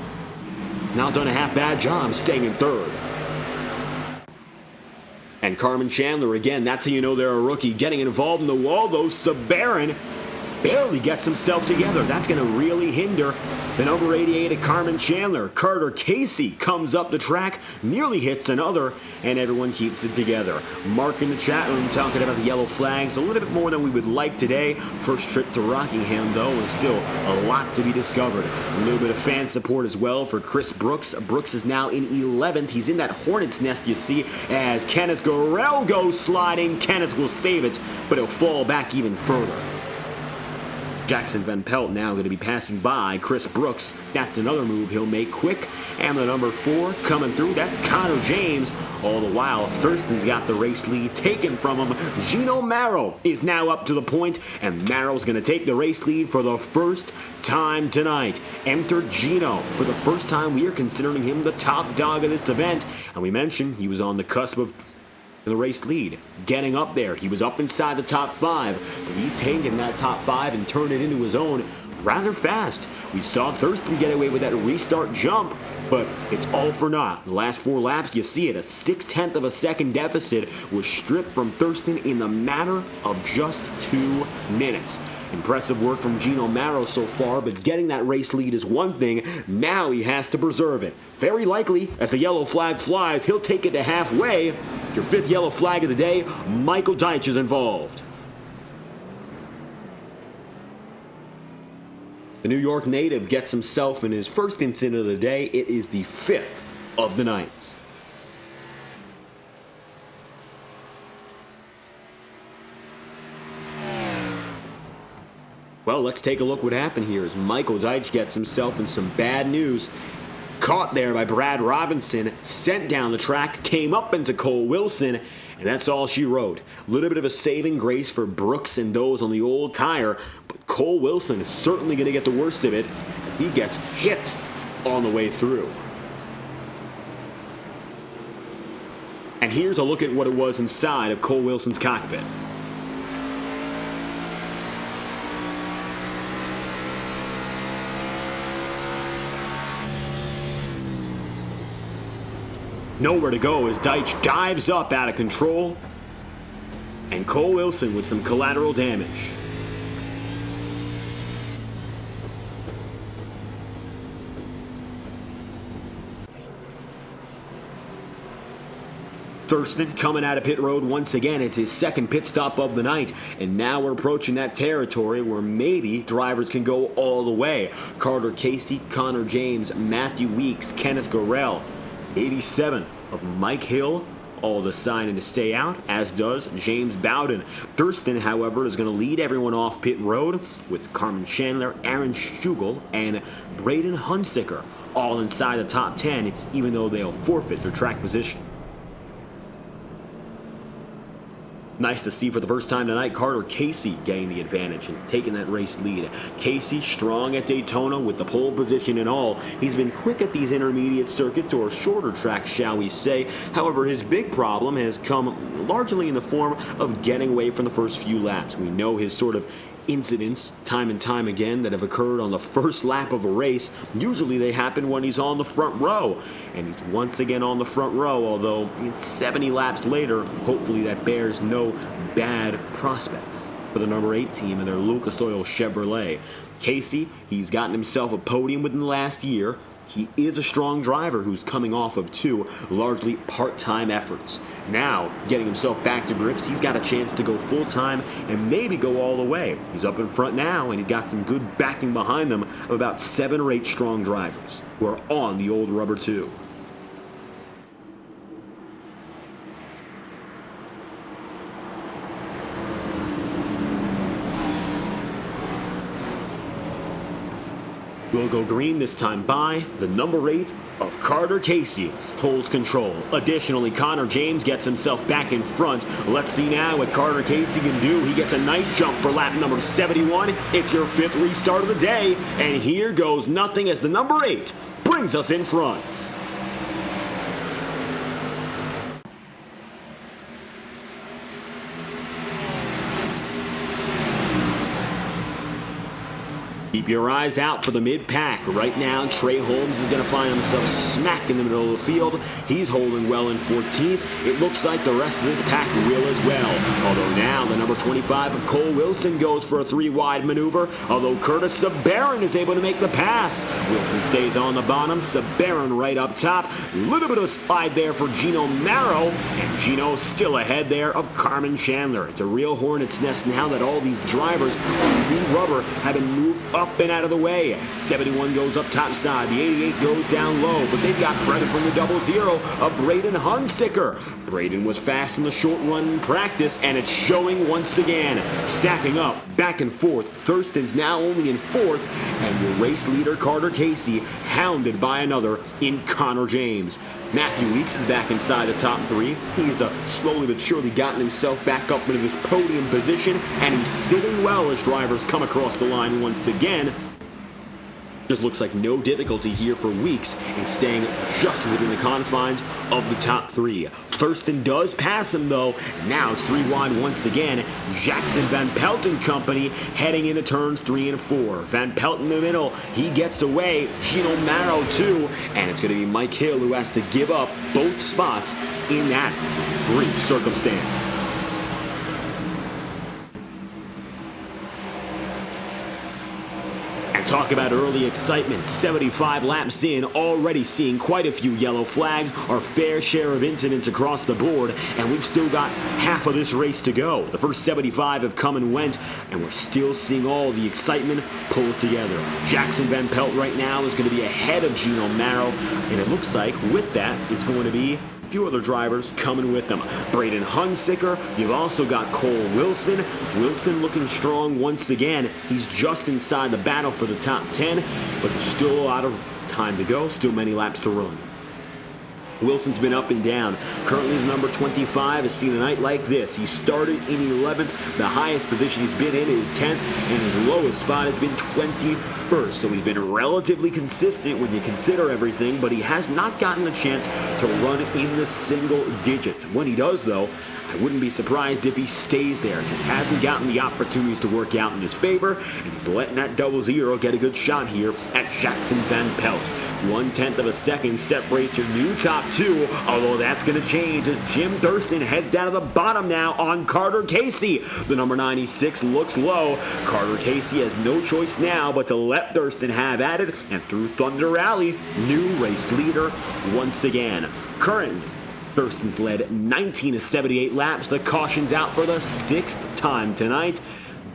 has now done a half-bad job staying in third. And Carmen Chandler, again, that's how you know they're a rookie. Getting involved in the wall, though, Sabarin barely gets himself together. That's going to really hinder the number 88 at Carmen Chandler. Carter Casey comes up the track, nearly hits another, and everyone keeps it together. Mark in the chat room talking about the yellow flags, a little bit more than we would like today. First trip to Rockingham, though, and still a lot to be discovered. A little bit of fan support as well for Chris Brooks. Brooks is now in 11th. He's in that hornet's nest, you see, as Kenneth Gorell goes sliding. Kenneth will save it, but he'll fall back even further. Jackson Van Pelt now going to be passing by Chris Brooks. That's another move he'll make quick. And the number 4 coming through, that's Connor James. All the while, Thurston's got the race lead taken from him. Gino Marrow is now up to the point, and Marrow's going to take the race lead for the first time tonight. Enter Gino. For the first time, we are considering him the top dog of this event. And we mentioned he was on the cusp of the race lead, getting up there. He was up inside the top 5, but he's taken that top 5 and turned it into his own rather fast. We saw Thurston get away with that restart jump, but it's all for naught. The last 4 laps, you see it, a 0.6 of a second deficit was stripped from Thurston in the matter of just 2 minutes. Impressive work from Gino Marrow so far, but getting that race lead is one thing. Now he has to preserve it. Very likely, as the yellow flag flies, he'll take it to halfway. Your 5th yellow flag of the day, Michael Deitch is involved. The New York native gets himself in his first incident of the day. It is the 5th of the night. Well, let's take a look what happened here as Michael Deitch gets himself in some bad news. Caught there by Brad Robinson, sent down the track, came up into Cole Wilson, and that's all she wrote. A little bit of a saving grace for Brooks and those on the old tire, but Cole Wilson is certainly going to get the worst of it as he gets hit on the way through. And here's a look at what it was inside of Cole Wilson's cockpit. Nowhere to go as Deitch dives up out of control, and Cole Wilson with some collateral damage. Thurston coming out of pit road once again. It's his second pit stop of the night, and now we're approaching that territory where maybe drivers can go all the way. Carter Casey, Connor James, Matthew Weeks, Kenneth Gorell, 87 of Mike Hill, all deciding to stay out, as does James Bowden. Thurston, however, is going to lead everyone off pit road with Carmen Chandler, Aaron Schugel, and Braden Hunsicker all inside the top 10, even though they'll forfeit their track position. Nice to see for the first time tonight Carter Casey getting the advantage and taking that race lead. Casey strong at Daytona with the pole position and all. He's been quick at these intermediate circuits, or shorter tracks, shall we say. However, his big problem has come largely in the form of getting away from the first few laps. We know his sort of incidents time and time again that have occurred on the first lap of a race. Usually they happen when he's on the front row, and he's once again on the front row, although 70 laps later, hopefully that bears no bad prospects for the number 8 team and their Lucas Oil Chevrolet. Casey, he's gotten himself a podium within the last year. He is a strong driver who's coming off of 2 largely part-time efforts. Now, getting himself back to grips, he's got a chance to go full-time and maybe go all the way. He's up in front now, and he's got some good backing behind him of about 7 or 8 strong drivers who are on the old rubber too. We'll go green this time by the number 8 of Carter Casey holds control. Additionally, Connor James gets himself back in front. Let's see now what Carter Casey can do. He gets a nice jump for lap number 71. It's your 5th restart of the day, and here goes nothing as the number 8 brings us in front. Keep your eyes out for the mid-pack. Right now, Trey Holmes is going to find himself smack in the middle of the field. He's holding well in 14th. It looks like the rest of this pack will as well. Although now, the number 25 of Cole Wilson goes for a 3-wide maneuver, although Curtis Sabarin is able to make the pass. Wilson stays on the bottom, Sabarin right up top. A little bit of slide there for Gino Marrow, and Gino still ahead there of Carmen Chandler. It's a real hornet's nest now that all these drivers on new rubber have been moved up and out of the way. 71 goes up top side. The 88 goes down low, but they've got credit from the 00 of Braden Hunsicker. Braden was fast in the short run in practice, and it's showing once again. Stacking up, back and forth. Thurston's now only in 4th, and your race leader Carter Casey hounded by another in Connor James. Matthew Weeks is back inside the top 3. He's slowly but surely gotten himself back up into this podium position, and he's sitting well as drivers come across the line once again. Just looks like no difficulty here for Weeks in staying just within the confines of the top 3. Thurston does pass him though. Now it's 3 wide once again. Jackson Van Pelt and company heading into turns 3 and 4. Van Pelt in the middle. He gets away. Gino Marrow too. And it's going to be Mike Hill who has to give up both spots in that brief circumstance. Talk about early excitement. 75 laps in, already seeing quite a few yellow flags, our fair share of incidents across the board, and we've still got half of this race to go. The first 75 have come and went, and we're still seeing all the excitement pull together. Jackson Van Pelt right now is going to be ahead of Gino Marrow, and it looks like with that, it's going to be a few other drivers coming with them. Braden Hunsicker, you've also got Cole Wilson. Wilson looking strong once again. He's just inside the battle for the top 10, but there's still a lot of time to go, still many laps to run. Wilson's been up and down. Currently the number 25 has seen a night like this. He started in 11th. The highest position he's been in is 10th, and his lowest spot has been 21st. So he's been relatively consistent when you consider everything, but he has not gotten the chance to run in the single digits. When he does, though, I wouldn't be surprised if he stays there. Just hasn't gotten the opportunities to work out in his favor, and he's letting that 00 get a good shot here at Jackson Van Pelt. 1/10 of a second separates your new top two, although that's going to change as Jim Thurston heads down to the bottom now on Carter Casey. The number 96 looks low. Carter Casey has no choice now but to let Thurston have at it, and through Thunder Rally, new race leader once again. Currently, Thurston's led 19 of 78 laps. The caution's out for the 6th time tonight.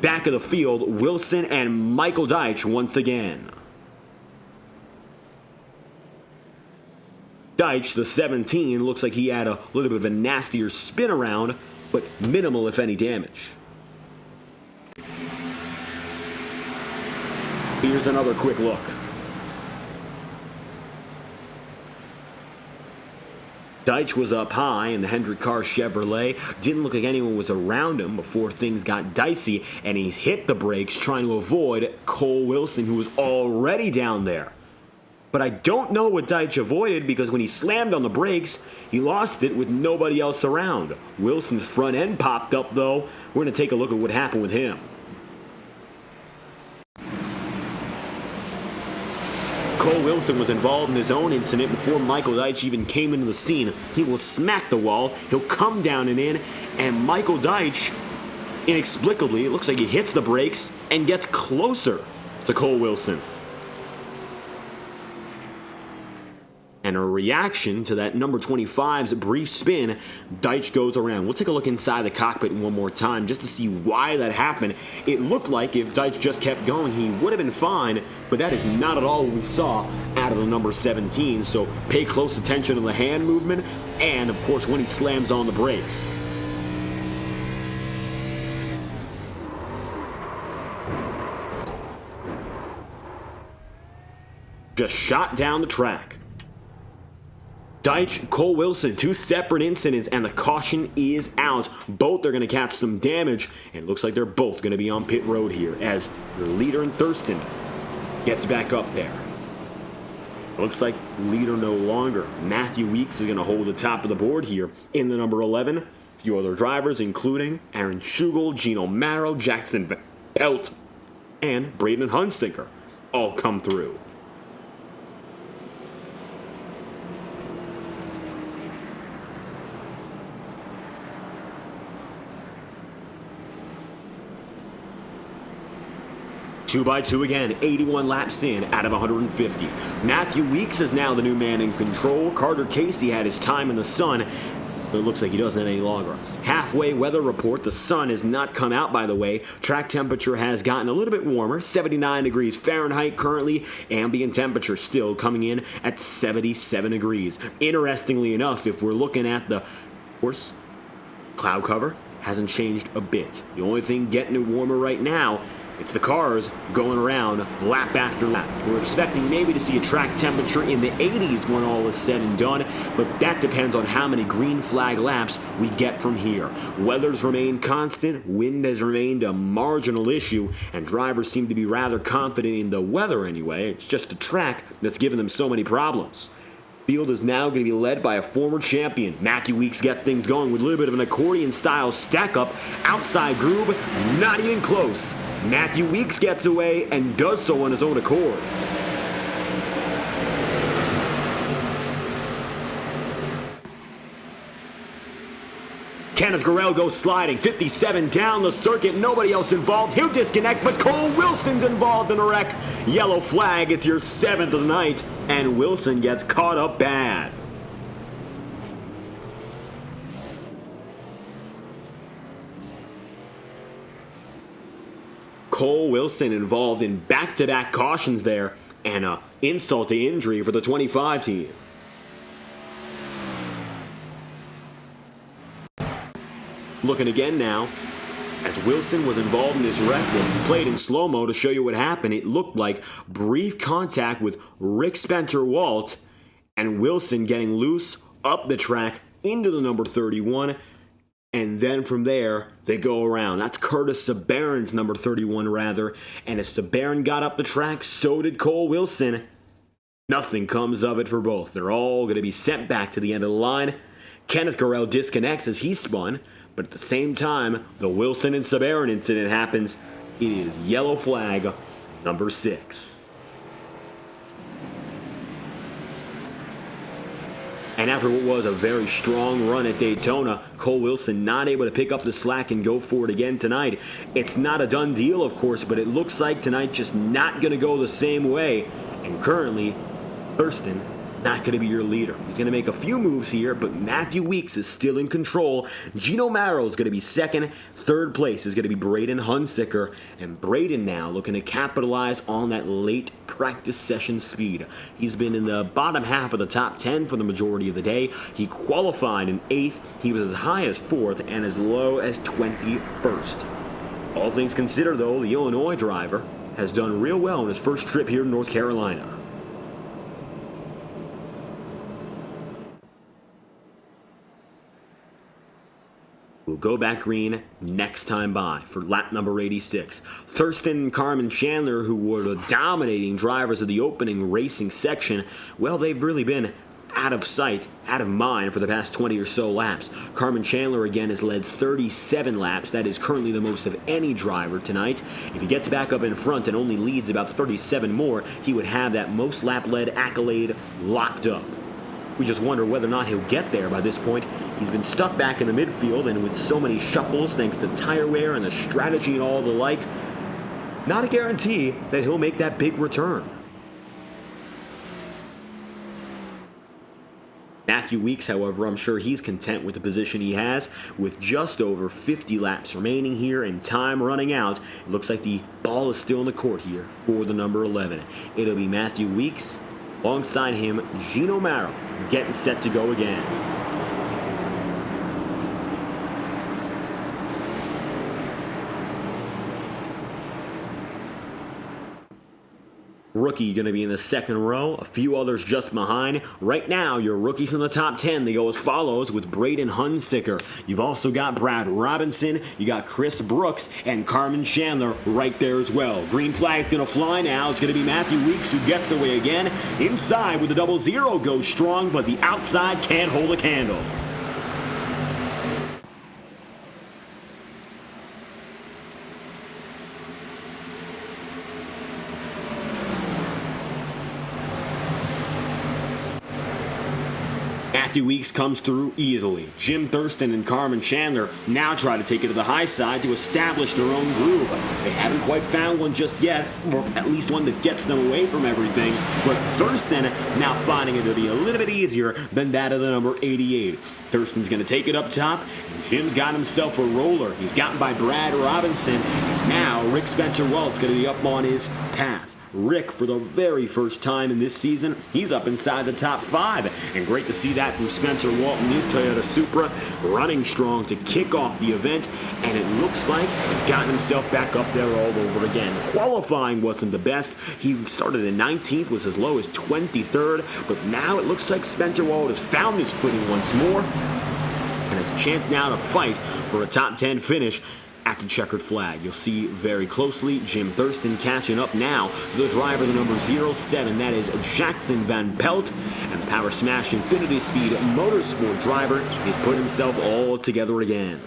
Back of the field, Wilson and Michael Deitch once again. Deitch, the 17, looks like he had a little bit of a nastier spin around, but minimal if any damage. Here's another quick look. Deitch was up high in the NASCAR Chevrolet. Didn't look like anyone was around him before things got dicey, and he hit the brakes trying to avoid Cole Wilson, who was already down there. But I don't know what Deitch avoided, because when he slammed on the brakes, he lost it with nobody else around. Wilson's front end popped up, though. We're going to take a look at what happened with him. Cole Wilson was involved in his own incident before Michael Deitch even came into the scene. He will smack the wall, he'll come down and in, and Michael Deitch, inexplicably, it looks like he hits the brakes and gets closer to Cole Wilson. And a reaction to that number 25's brief spin, Deitch goes around. We'll take a look inside the cockpit one more time just to see why that happened. It looked like if Deitch just kept going, he would have been fine, but that is not at all what we saw out of the number 17. So pay close attention to the hand movement and, of course, when he slams on the brakes. Just shot down the track. Deitch, Cole Wilson, two separate incidents, and the caution is out. Both are going to catch some damage, and it looks like they're both going to be on pit road here as your leader in Thurston gets back up there. Looks like leader no longer. Matthew Weeks is going to hold the top of the board here in the number 11. A few other drivers, including Aaron Schugel, Gino Marrow, Jackson Pelt, and Braden Hunsicker, all come through. Two by two again, 81 laps in out of 150. Matthew Weeks is now the new man in control. Carter Casey had his time in the sun, but it looks like he doesn't any longer. Halfway weather report, the sun has not come out, by the way. Track temperature has gotten a little bit warmer, 79 degrees Fahrenheit currently. Ambient temperature still coming in at 77 degrees. Interestingly enough, if we're looking at the, of course, cloud cover hasn't changed a bit. The only thing getting it warmer right now, it's the cars going around lap after lap. We're expecting maybe to see a track temperature in the 80s when all is said and done, but that depends on how many green flag laps we get from here. Weather's remained constant, wind has remained a marginal issue, and drivers seem to be rather confident in the weather anyway. It's just a track that's given them so many problems. Field is now going to be led by a former champion. Matthew Weeks got things going with a little bit of an accordion-style stack-up. Outside groove, not even close. Matthew Weeks gets away and does so on his own accord. Kenneth Gurrell goes sliding, 57 down the circuit, nobody else involved. He'll disconnect, but Cole Wilson's involved in a wreck. Yellow flag, it's your 7th of the night, and Wilson gets caught up bad. Cole Wilson involved in back-to-back cautions there, and an insult to injury for the 25 team. Looking again now, as Wilson was involved in this wreck, played in slow-mo to show you what happened. It looked like brief contact with Rick Spencer-Walt, and Wilson getting loose up the track into the number 31, and then from there, they go around. That's Curtis Sabarin's number 31, rather, and as Sabarin got up the track, so did Cole Wilson. Nothing comes of it for both. They're all going to be sent back to the end of the line. Kenneth Gurrell disconnects as he spun, but at the same time, the Wilson and Sabarin incident happens. It is yellow flag number 6. And after what was a very strong run at Daytona, Cole Wilson not able to pick up the slack and go for it again tonight. It's not a done deal, of course, but it looks like tonight just not going to go the same way. And currently, Thurston not going to be your leader. He's going to make a few moves here, but Matthew Weeks is still in control. Gino Marrow is going to be second. Third place is going to be Braden Hunsicker. And Braden now looking to capitalize on that late practice session speed. He's been in the bottom half of the top 10 for the majority of the day. He qualified in 8th. He was as high as 4th and as low as 21st. All things considered, though, the Illinois driver has done real well in his first trip here to North Carolina. We'll go back green next time by for lap number 86. Thurston and Carmen Chandler, who were the dominating drivers of the opening racing section, well, they've really been out of sight, out of mind for the past 20 or so laps. Carmen Chandler again has led 37 laps. That is currently the most of any driver tonight. If he gets back up in front and only leads about 37 more, he would have that most lap led accolade locked up. We just wonder whether or not he'll get there by this point. He's been stuck back in the midfield, and with so many shuffles thanks to tire wear and the strategy and all the like, not a guarantee that he'll make that big return. Matthew Weeks, however, I'm sure he's content with the position he has. With just over 50 laps remaining here and time running out, it looks like the ball is still in the court here for the number 11. It'll be Matthew Weeks. Alongside him, Gino Marrow, getting set to go again. Rookie going to be in the second row, a few others just behind. Right now, your rookies in the top 10, they go as follows with Braden Hunsicker. You've also got Brad Robinson, you got Chris Brooks, and Carmen Chandler right there as well. Green flag going to fly now. It's going to be Matthew Weeks who gets away again. Inside with the 00 goes strong, but the outside can't hold a candle. Matthew Weeks comes through easily. Jim Thurston and Carmen Chandler now try to take it to the high side to establish their own groove. They haven't quite found one just yet, or at least one that gets them away from everything. But Thurston now finding it to be a little bit easier than that of the number 88. Thurston's going to take it up top. Jim's got himself a roller. He's gotten by Brad Robinson. And now Rick Spencer-Walt's going to be up on his path. Rick, for the very first time in this season, he's up inside the top 5. And great to see that from Spencer Walt and his Toyota Supra, running strong to kick off the event. And it looks like he's gotten himself back up there all over again. Qualifying wasn't the best. He started in 19th, was as low as 23rd. But now it looks like Spencer Walt has found his footing once more and has a chance now to fight for a top 10 finish at the checkered flag. You'll see very closely Jim Thurston catching up now to the driver, the number 07. That is Jackson Van Pelt. And the Power Smash Infinity Speed Motorsport driver has put himself all together again.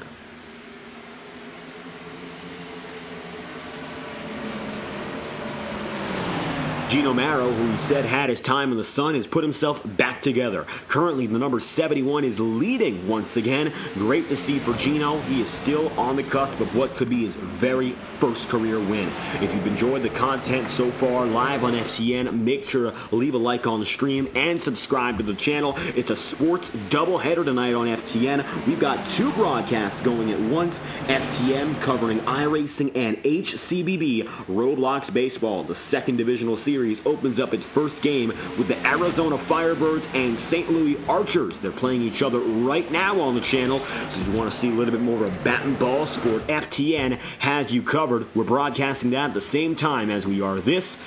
Gino Marrow, who he said had his time in the sun, has put himself back together. Currently, the number 71 is leading once again. Great to see for Gino. He is still on the cusp of what could be his very first career win. If you've enjoyed the content so far live on FTN, make sure to leave a like on the stream and subscribe to the channel. It's a sports doubleheader tonight on FTN. We've got two broadcasts going at once. FTN covering iRacing and HCBB Roblox Baseball. The second divisional series opens up its first game with the Arizona Firebirds and St. Louis Archers. They're playing each other right now on the channel, so if you want to see a little bit more of a bat and ball sport, FTN has you covered. We're broadcasting that at the same time as we are this.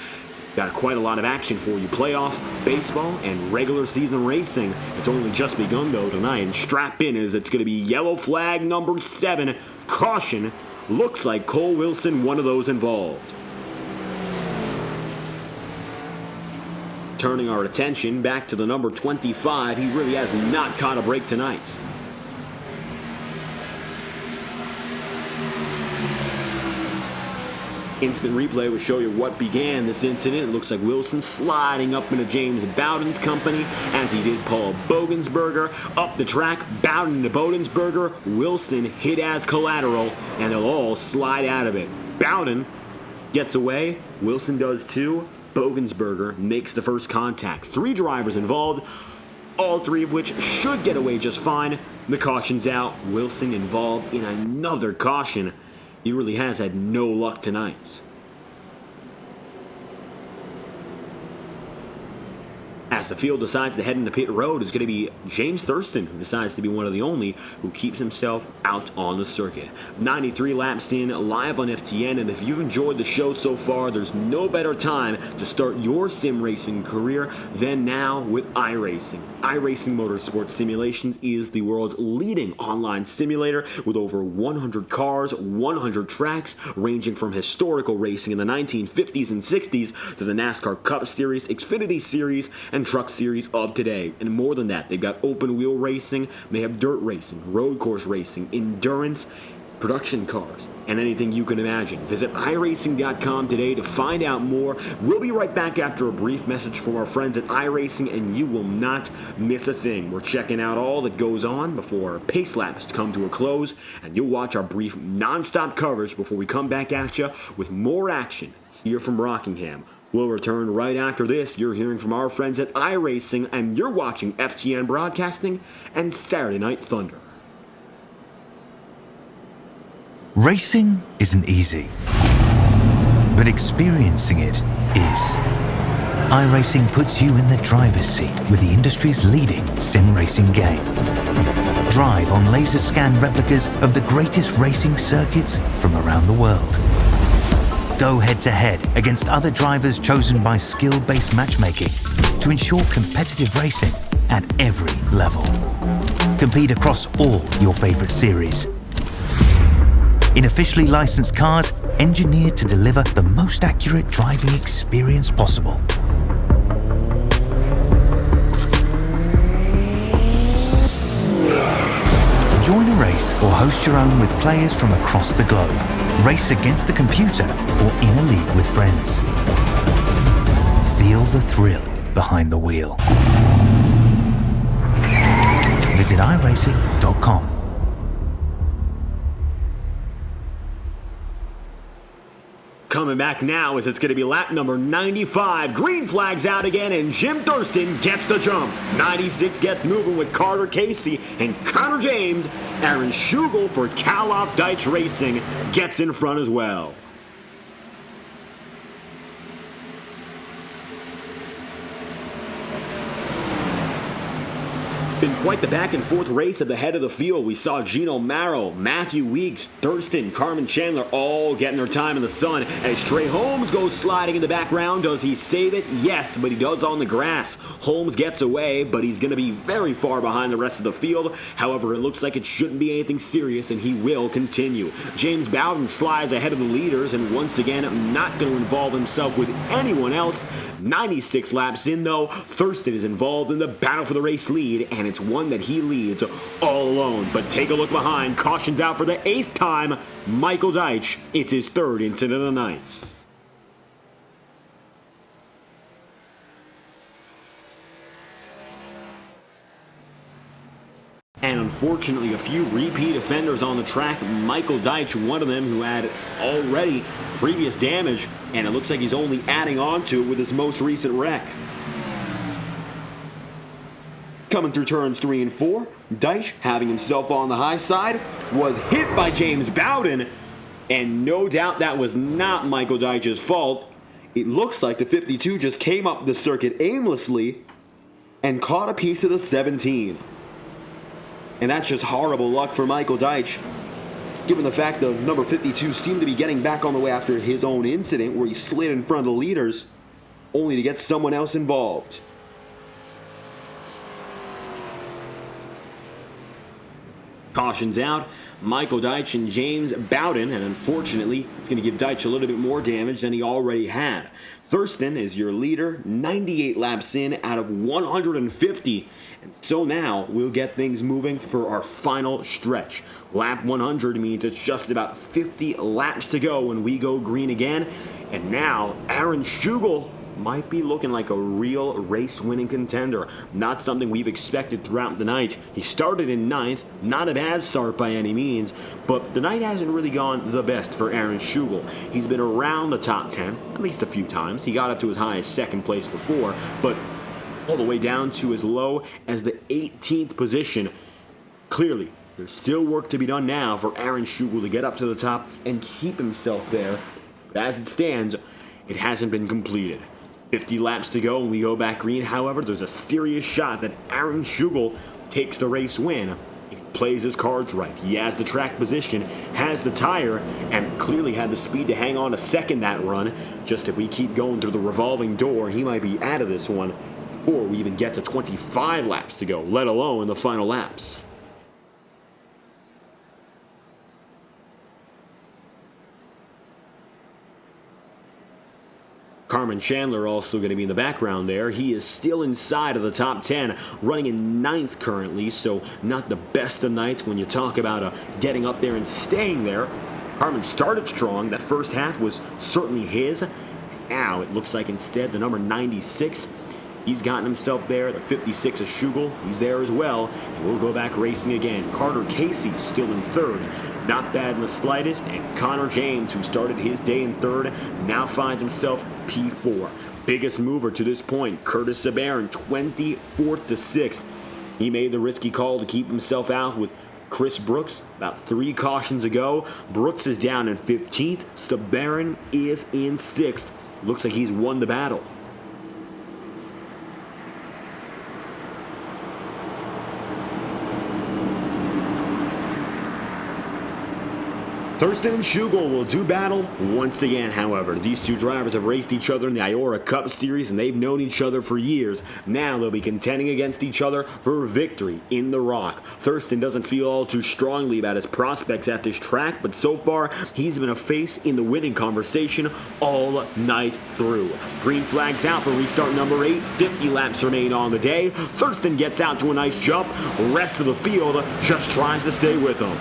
Got quite a lot of action for you. Playoffs, baseball, and regular season racing. It's only just begun though tonight, and strap in as it's going to be yellow flag number 7. Caution. Looks like Cole Wilson, one of those involved. Turning our attention back to the number 25, he really has not caught a break tonight. Instant replay will show you what began this incident. It looks like Wilson sliding up into James Bowden's company as he did Paul Bogensberger. Up the track, Bowden to Bodensberger. Wilson hit as collateral, and they'll all slide out of it. Bowden gets away. Wilson does too. Bogensberger makes the first contact. 3 drivers involved, all 3 of which should get away just fine. The caution's out. Wilson involved in another caution. He really has had no luck tonight. As the field decides to head into pit road, it's going to be James Thurston, who decides to be one of the only who keeps himself out on the circuit. 93 laps in, live on FTN, and if you've enjoyed the show so far, there's no better time to start your sim racing career than now with iRacing. iRacing Motorsport Simulations is the world's leading online simulator with over 100 cars, 100 tracks, ranging from historical racing in the 1950s and 60s to the NASCAR Cup Series, Xfinity Series, and Truck Series of today. And more than that, they've got open wheel racing, they have dirt racing, road course racing, endurance, production cars, and anything you can imagine. Visit iRacing.com today to find out more. We'll be right back after a brief message from our friends at iRacing, and you will not miss a thing. We're checking out all that goes on before our pace laps come to a close, and you'll watch our brief non-stop coverage before we come back at you with more action here from Rockingham. We'll return right after this. You're hearing from our friends at iRacing, and you're watching FTN Broadcasting and Saturday Night Thunder. Racing isn't easy, but experiencing it is. iRacing puts you in the driver's seat with the industry's leading sim racing game. Drive on laser scan replicas of the greatest racing circuits from around the world. Go head-to-head against other drivers chosen by skill-based matchmaking to ensure competitive racing at every level. Compete across all your favorite series. In officially licensed cars, engineered to deliver the most accurate driving experience possible. Join a race or host your own with players from across the globe. Race against the computer or in a league with friends. Feel the thrill behind the wheel. Visit iRacing.com. Coming back now as it's going to be lap number 95. Green flag's out again, and Jim Thurston gets the jump. 96 gets moving with Carter Casey and Connor James. Aaron Schugel for Kalof Deitch Racing gets in front as well. Been quite the back and forth race at the head of the field. We saw Gino Marrow, Matthew Weeks, Thurston, Carmen Chandler all getting their time in the sun as Trey Holmes goes sliding in the background. Does he save it? Yes, but he does on the grass. Holmes gets away, but he's going to be very far behind the rest of the field. However, it looks like it shouldn't be anything serious, and he will continue. James Bowden slides ahead of the leaders, and once again, not going to involve himself with anyone else. 96 laps in, though, Thurston is involved in the battle for the race lead, and it's one that he leads all alone. But take a look behind. Caution's out for the 8th time. Michael Deitch, it's his 3rd incident of the night. And unfortunately, a few repeat offenders on the track. Michael Deitch, one of them who had already previous damage, and it looks like he's only adding on to it with his most recent wreck. Coming through turns 3 and 4, Deitch, having himself on the high side, was hit by James Bowden, and no doubt that was not Michael Deitch's fault. It looks like the 52 just came up the circuit aimlessly and caught a piece of the 17. And that's just horrible luck for Michael Deitch, given the fact the number 52 seemed to be getting back on the way after his own incident where he slid in front of the leaders, only to get someone else involved. Cautions out, Michael Deitch and James Bowden, and unfortunately, it's going to give Deitch a little bit more damage than he already had. Thurston is your leader, 98 laps in out of 150, and so now we'll get things moving for our final stretch. Lap 100 means it's just about 50 laps to go when we go green again, and now Aaron Schugel might be looking like a real race-winning contender. Not something we've expected throughout the night. He started in 9th, not a bad start by any means, but the night hasn't really gone the best for Aaron Schugel. He's been around the top 10, at least a few times. He got up to as high as 2nd place before, but all the way down to as low as the 18th position. Clearly, there's still work to be done now for Aaron Schugel to get up to the top and keep himself there. But as it stands, it hasn't been completed. 50 laps to go and we go back green. However, there's a serious shot that Aaron Schugel takes the race win if he plays his cards right. He has the track position, has the tire, and clearly had the speed to hang on to second that run. Just if we keep going through the revolving door, he might be out of this one before we even get to 25 laps to go, let alone the final laps. Carmen Chandler also going to be in the background there. He is still inside of the top 10, running in 9th currently, so not the best of nights when you talk about getting up there and staying there. Carmen started strong. That first half was certainly his. Now it looks like instead the number 96, he's gotten himself there. The 56 is Schugel. He's there as well. And we'll go back racing again. Carter Casey still in 3rd. Not bad in the slightest. And Connor James, who started his day in 3rd, now finds himself P4. Biggest mover to this point, Curtis Sabarin, 24th to 6th. He made the risky call to keep himself out with Chris Brooks about 3 cautions ago. Brooks is down in 15th. Sabarin is in 6th. Looks like he's won the battle. Thurston and Schugel will do battle once again, however. These two drivers have raced each other in the IORA Cup Series, and they've known each other for years. Now they'll be contending against each other for victory in the Rock. Thurston doesn't feel all too strongly about his prospects at this track, but so far, he's been a face in the winning conversation all night through. Green flags out for restart number 8. 50 laps remain on the day. Thurston gets out to a nice jump. Rest of the field just tries to stay with him.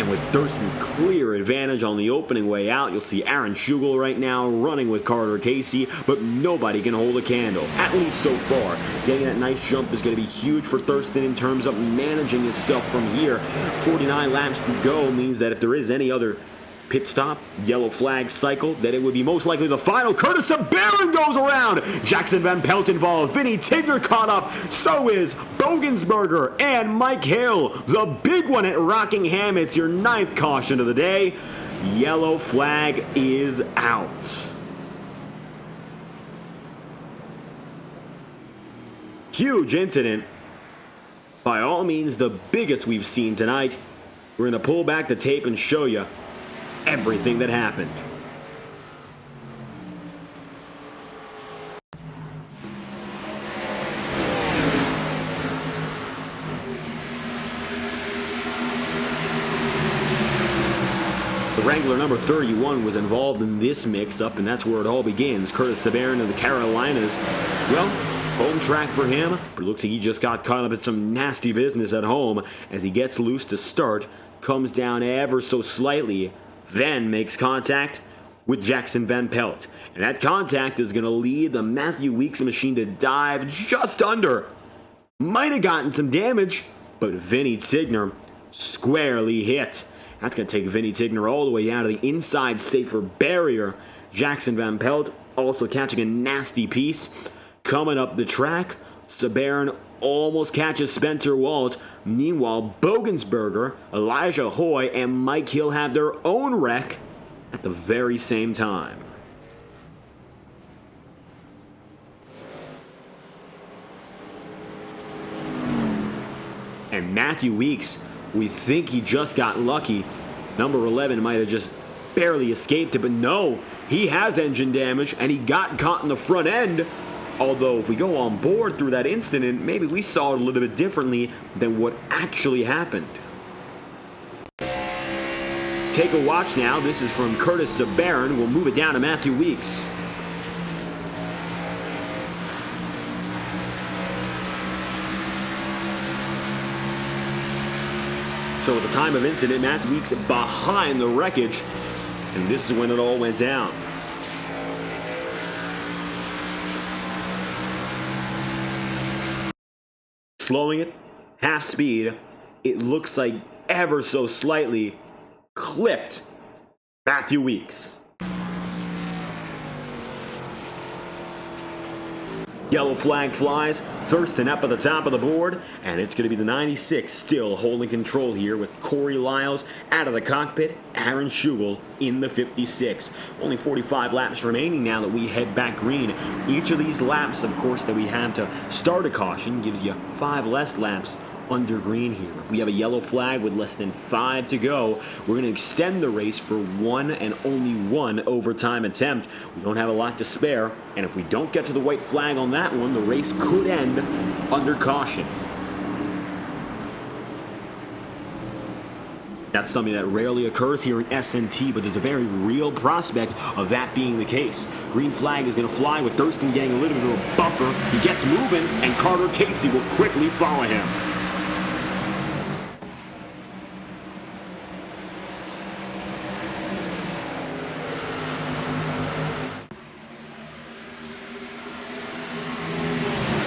With Thurston's clear advantage on the opening way out, you'll see Aaron Schugel right now running with Carter Casey, but nobody can hold a candle, at least so far. Getting that nice jump is going to be huge for Thurston in terms of managing his stuff from here. 49 laps to go means that if there is any other pit stop, yellow flag cycle, that it would be most likely the final. Curtis Sabarin goes around. Jackson Van Pelt involved. Vinny Tigger caught up. So is Bogensberger and Mike Hill. The big one at Rockingham. It's your 9th caution of the day. Yellow flag is out. Huge incident. By all means, the biggest we've seen tonight. We're going to pull back the tape and show you everything that happened. The Wrangler number 31 was involved in this mix-up, and that's where it all begins. Curtis Sabarin of the Carolinas. Well, home track for him, but it looks like he just got caught up in some nasty business at home as he gets loose to start, comes down ever so slightly, then makes contact with Jackson Van Pelt. And that contact is going to lead the Matthew Weeks machine to dive just under. Might have gotten some damage, but Vinny Tigner squarely hit. That's going to take Vinny Tigner all the way out of the inside safer barrier. Jackson Van Pelt also catching a nasty piece. Coming up the track, Sabarin almost catches Spencer Walt. Meanwhile, Bogensberger, Elijah Hoy, and Mike Hill have their own wreck at the very same time. And Matthew Weeks, we think he just got lucky. Number 11 might have just barely escaped it, but no, he has engine damage and he got caught in the front end. Although if we go on board through that incident, maybe we saw it a little bit differently than what actually happened. Take a watch now. This is from Curtis Sabarin. We'll move it down to Matthew Weeks. So at the time of incident, Matthew Weeks behind the wreckage, and this is when it all went down. Slowing it, half speed, it looks like ever so slightly clipped Matthew Weeks. Yellow flag flies, Thurston up at the top of the board, and it's going to be the 96 still holding control here with Corey Lyles out of the cockpit, Aaron Schugel in the 56. Only 45 laps remaining now that we head back green. Each of these laps, of course, that we have to start a caution gives you 5 less laps under green here. If we have a yellow flag with less than 5 to go, we're going to extend the race for one and only one overtime attempt. We don't have a lot to spare, and if we don't get to the white flag on that one, the race could end under caution. That's something that rarely occurs here in SNT, but there's a very real prospect of that being the case. Green flag is going to fly with Thurston getting a little bit of a buffer. He gets moving, and Carter Casey will quickly follow him.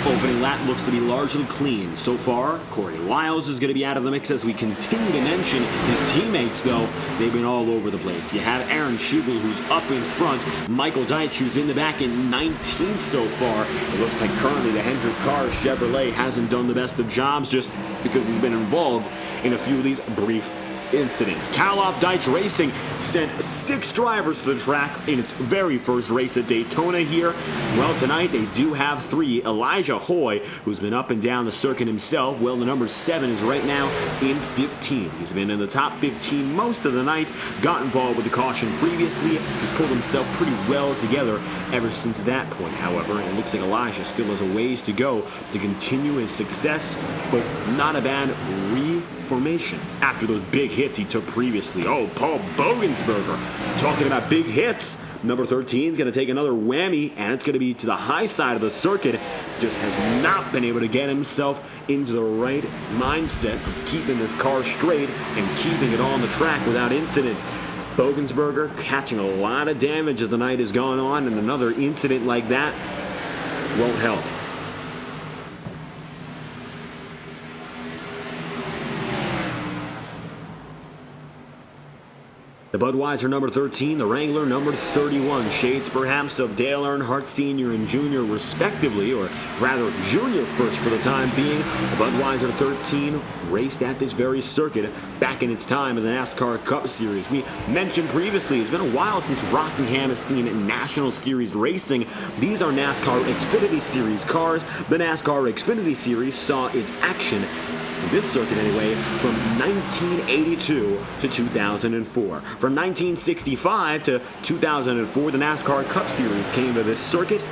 Opening lap looks to be largely clean. So far, Corey Lyles is going to be out of the mix as we continue to mention his teammates, though. They've been all over the place. You have Aaron Schugel, who's up in front. Michael Deitch, who's in the back in 19th so far. It looks like currently the Hendrick Car Chevrolet hasn't done the best of jobs just because he's been involved in a few of these brief incidents. Karloff Deitch Racing sent 6 drivers to the track in its very first race at Daytona here. Well, tonight they do have 3. Elijah Hoy, who's been up and down the circuit himself. Well, the number 7 is right now in 15. He's been in the top 15 most of the night, got involved with the caution previously, has pulled himself pretty well together ever since that point. However, it looks like Elijah still has a ways to go to continue his success, but not a bad reformation after those big hits he took previously. Oh, Paul Bogensberger, talking about big hits. Number 13 is going to take another whammy, and it's going to be to the high side of the circuit. Just has not been able to get himself into the right mindset of keeping this car straight and keeping it on the track without incident. Bogensberger catching a lot of damage as the night has gone on, and another incident like that won't help. The Budweiser number 13, the Wrangler number 31, shades perhaps of Dale Earnhardt Sr. and Jr. respectively, or rather Jr. first for the time being. The Budweiser 13 raced at this very circuit back in its time in the NASCAR Cup Series. We mentioned previously, it's been a while since Rockingham has seen National Series racing. These are NASCAR Xfinity Series cars. The NASCAR Xfinity Series saw its action in this circuit anyway, from 1982 to 2004. From 1965 to 2004, the NASCAR Cup Series came to this circuit.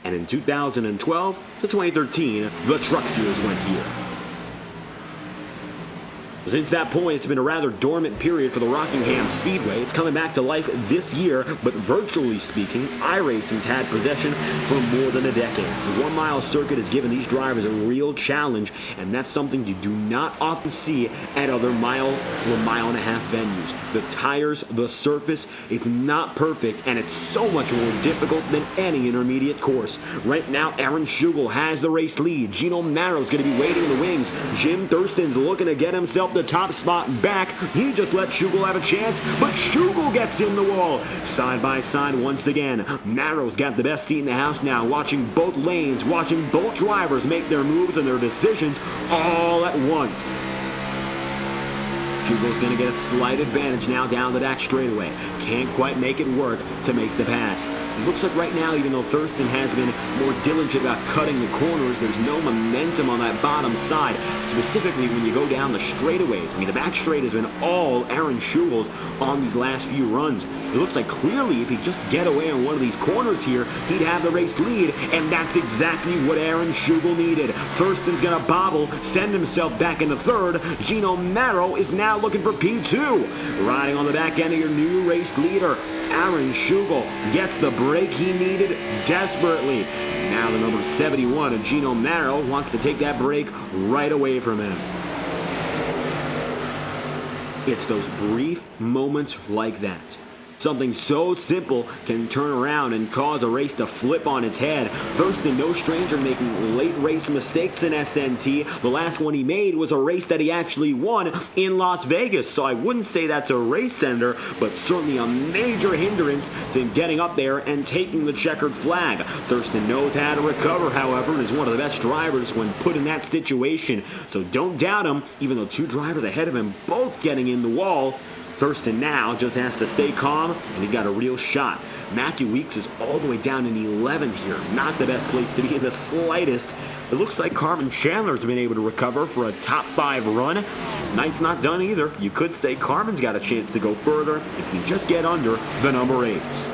And in 2012 to 2013, the Truck Series went here. Since that point, it's been a rather dormant period for the Rockingham Speedway. It's coming back to life this year, but virtually speaking, iRacing's had possession for more than a decade. The 1 mile circuit has given these drivers a real challenge, and that's something you do not often see at other mile or mile-and-a-half venues. The tires, the surface, it's not perfect, and it's so much more difficult than any intermediate course. Right now, Aaron Schugel has the race lead. Gino Marrow's going to be waiting in the wings. Jim Thurston's looking to get himself the top spot back. He just let Schugel have a chance, but Schugel gets in the wall. Side by side once again. Marrow's got the best seat in the house now, watching both lanes, watching both drivers make their moves and their decisions all at once. Schugel's going to get a slight advantage now down the back straightaway. Can't quite make it work to make the pass. It looks like right now, even though Thurston has been more diligent about cutting the corners, there's no momentum on that bottom side, specifically when you go down the straightaways. I mean, the back straight has been all Aaron Schugel's on these last few runs. It looks like clearly if he'd just get away on one of these corners here, he'd have the race lead, and that's exactly what Aaron Schugel needed. Thurston's going to bobble, send himself back into third. Gino Marrow is now looking for P2. Riding on the back end of your new race leader, Aaron Schugel gets the break he needed desperately. Now the number 71 of Gino Marrow wants to take that break right away from him. It's those brief moments like that. Something so simple can turn around and cause a race to flip on its head. Thurston, no stranger making late race mistakes in SNT. The last one he made was a race that he actually won in Las Vegas. So I wouldn't say that's a race ender, but certainly a major hindrance to getting up there and taking the checkered flag. Thurston knows how to recover, however, and is one of the best drivers when put in that situation. So don't doubt him, even though two drivers ahead of him both getting in the wall. Thurston now just has to stay calm, and he's got a real shot. Matthew Weeks is all the way down in 11th here. Not the best place to be in the slightest. It looks like Carmen Chandler's been able to recover for a top 5 run. Night's not done either. You could say Carmen's got a chance to go further if he just get under the number 8s.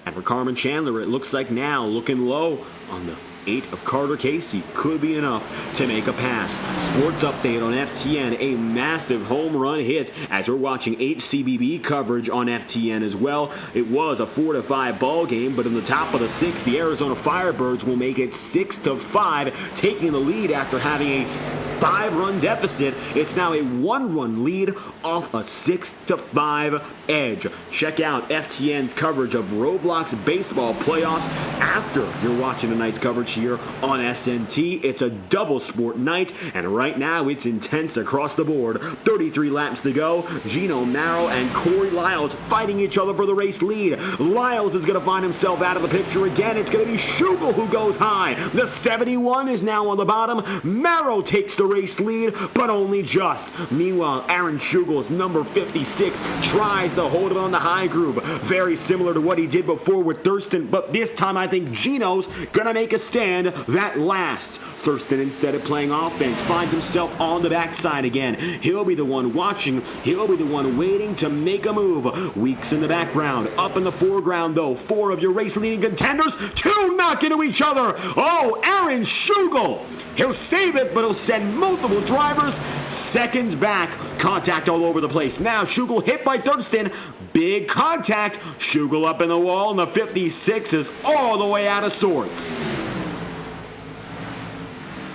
And for Carmen Chandler, it looks like now looking low on the 8 of Carter Casey could be enough to make a pass. Sports update on FTN, a massive home run hit as we're watching HCBB coverage on FTN as well. It was a 4-5 ball game, but in the top of the 6th, the Arizona Firebirds will make it 6-5, taking the lead after having a 5-run deficit. It's now a 1-run lead off a 6-5 edge. Check out FTN's coverage of Roblox baseball playoffs after you're watching tonight's coverage here on SNT. It's a double sport night, and right now it's intense across the board. 33 laps to go. Gino Marrow and Corey Lyles fighting each other for the race lead. Lyles is going to find himself out of the picture again. It's going to be Schugel who goes high. The 71 is now on the bottom. Marrow takes the race lead, but only just. Meanwhile, Aaron Schugel's number 56 tries to hold it on the high groove. Very similar to what he did before with Thurston, but this time I think Gino's going to make a stand that lasts. Thurston, instead of playing offense, finds himself on the backside again. He'll be the one watching. He'll be the one waiting to make a move. Weeks in the background. Up in the foreground, though, 4 of your race-leading contenders. 2 knock into each other. Oh, Aaron Schugel. He'll save it, but he'll send multiple drivers seconds back. Contact all over the place. Now Schugel hit by Thurston. Big contact. Schugel up in the wall, and the 56 is all the way out of sorts.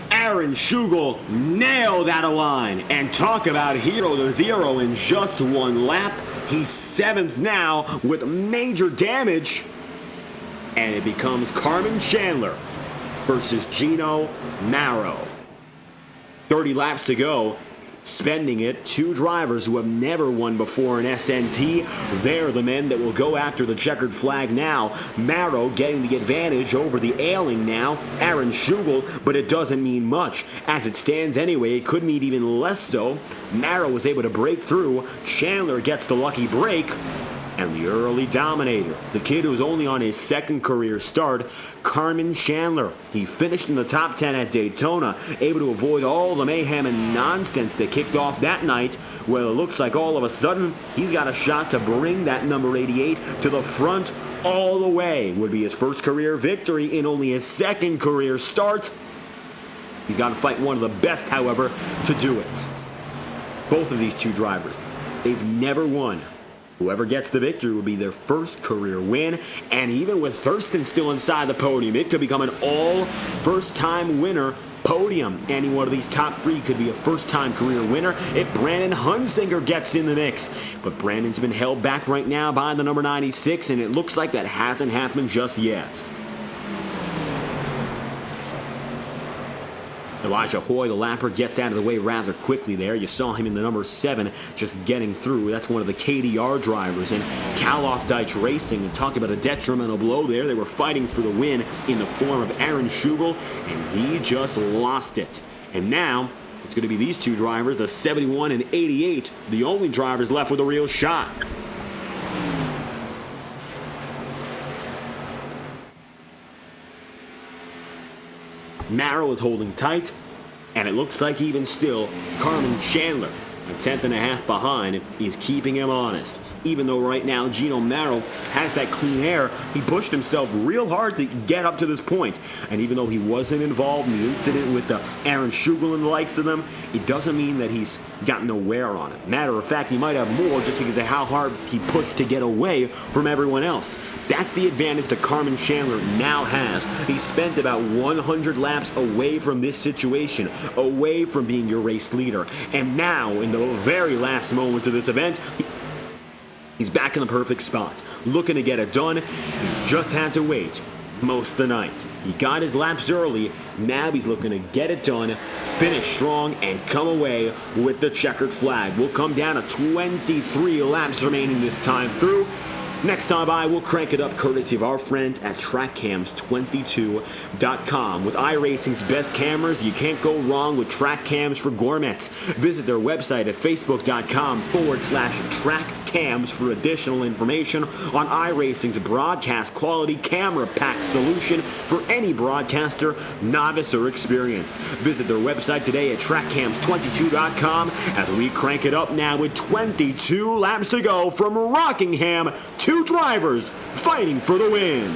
Aaron Schugel nailed out of line. And talk about 0 in just 1 lap. He's 7th now with major damage. And it becomes Carmen Chandler versus Gino Marrow. 30 laps to go. Spending it, 2 drivers who have never won before in SNT. They're the men that will go after the checkered flag now. Marrow getting the advantage over the ailing now, Aaron Schugel, but it doesn't mean much. As it stands anyway, it could mean even less so. Marrow was able to break through. Chandler gets the lucky break. And the early dominator, the kid who's only on his 2nd career start, Carmen Chandler. He finished in the top 10 at Daytona, able to avoid all the mayhem and nonsense that kicked off that night. Well, it looks like all of a sudden, he's got a shot to bring that number 88 to the front all the way. Would be his first career victory in only his 2nd career start. He's got to fight one of the best, however, to do it. Both of these two drivers, they've never won. Whoever gets the victory will be their first career win, and even with Thurston still inside the podium, it could become an all first-time winner podium. Any one of these top three could be a first-time career winner if Brandon Hunsinger gets in the mix. But Brandon's been held back right now by the number 96, and it looks like that hasn't happened just yet. Elijah Hoy, the lapper, gets out of the way rather quickly there. You saw him in the number 7 just getting through. That's one of the KDR drivers. And Kaloff Deitch Racing, and talk about a detrimental blow there. They were fighting for the win in the form of Aaron Schugel, and he just lost it. And now it's going to be these two drivers, the 71 and 88, the only drivers left with a real shot. Marrow is holding tight, and it looks like even still, Carmen Chandler, a 10th and a half behind, is keeping him honest. Even though right now Gino Marrow has that clean air, he pushed himself real hard to get up to this point. And even though he wasn't involved in the incident with the Aaron Schugel and the likes of them, it doesn't mean that he's got no wear on it. Matter of fact, he might have more just because of how hard he pushed to get away from everyone else. That's the advantage that Carmen Chandler now has. He spent about 100 laps away from this situation, away from being your race leader. And now, in the very last moments of this event, he's back in the perfect spot, looking to get it done. He's just had to wait most of the night. He got his laps early. Now he's looking to get it done, finish strong, and come away with the checkered flag. We'll come down to 23 laps remaining this time through. Next time by, we'll crank it up courtesy of our friends at TrackCams22.com. With iRacing's best cameras, you can't go wrong with track cams for gourmets. Visit their website at facebook.com/trackcams for additional information on iRacing's broadcast quality camera pack solution for any broadcaster, novice or experienced. Visit their website today at trackcams22.com as we crank it up now with 22 laps to go from Rockingham. Two drivers fighting for the win.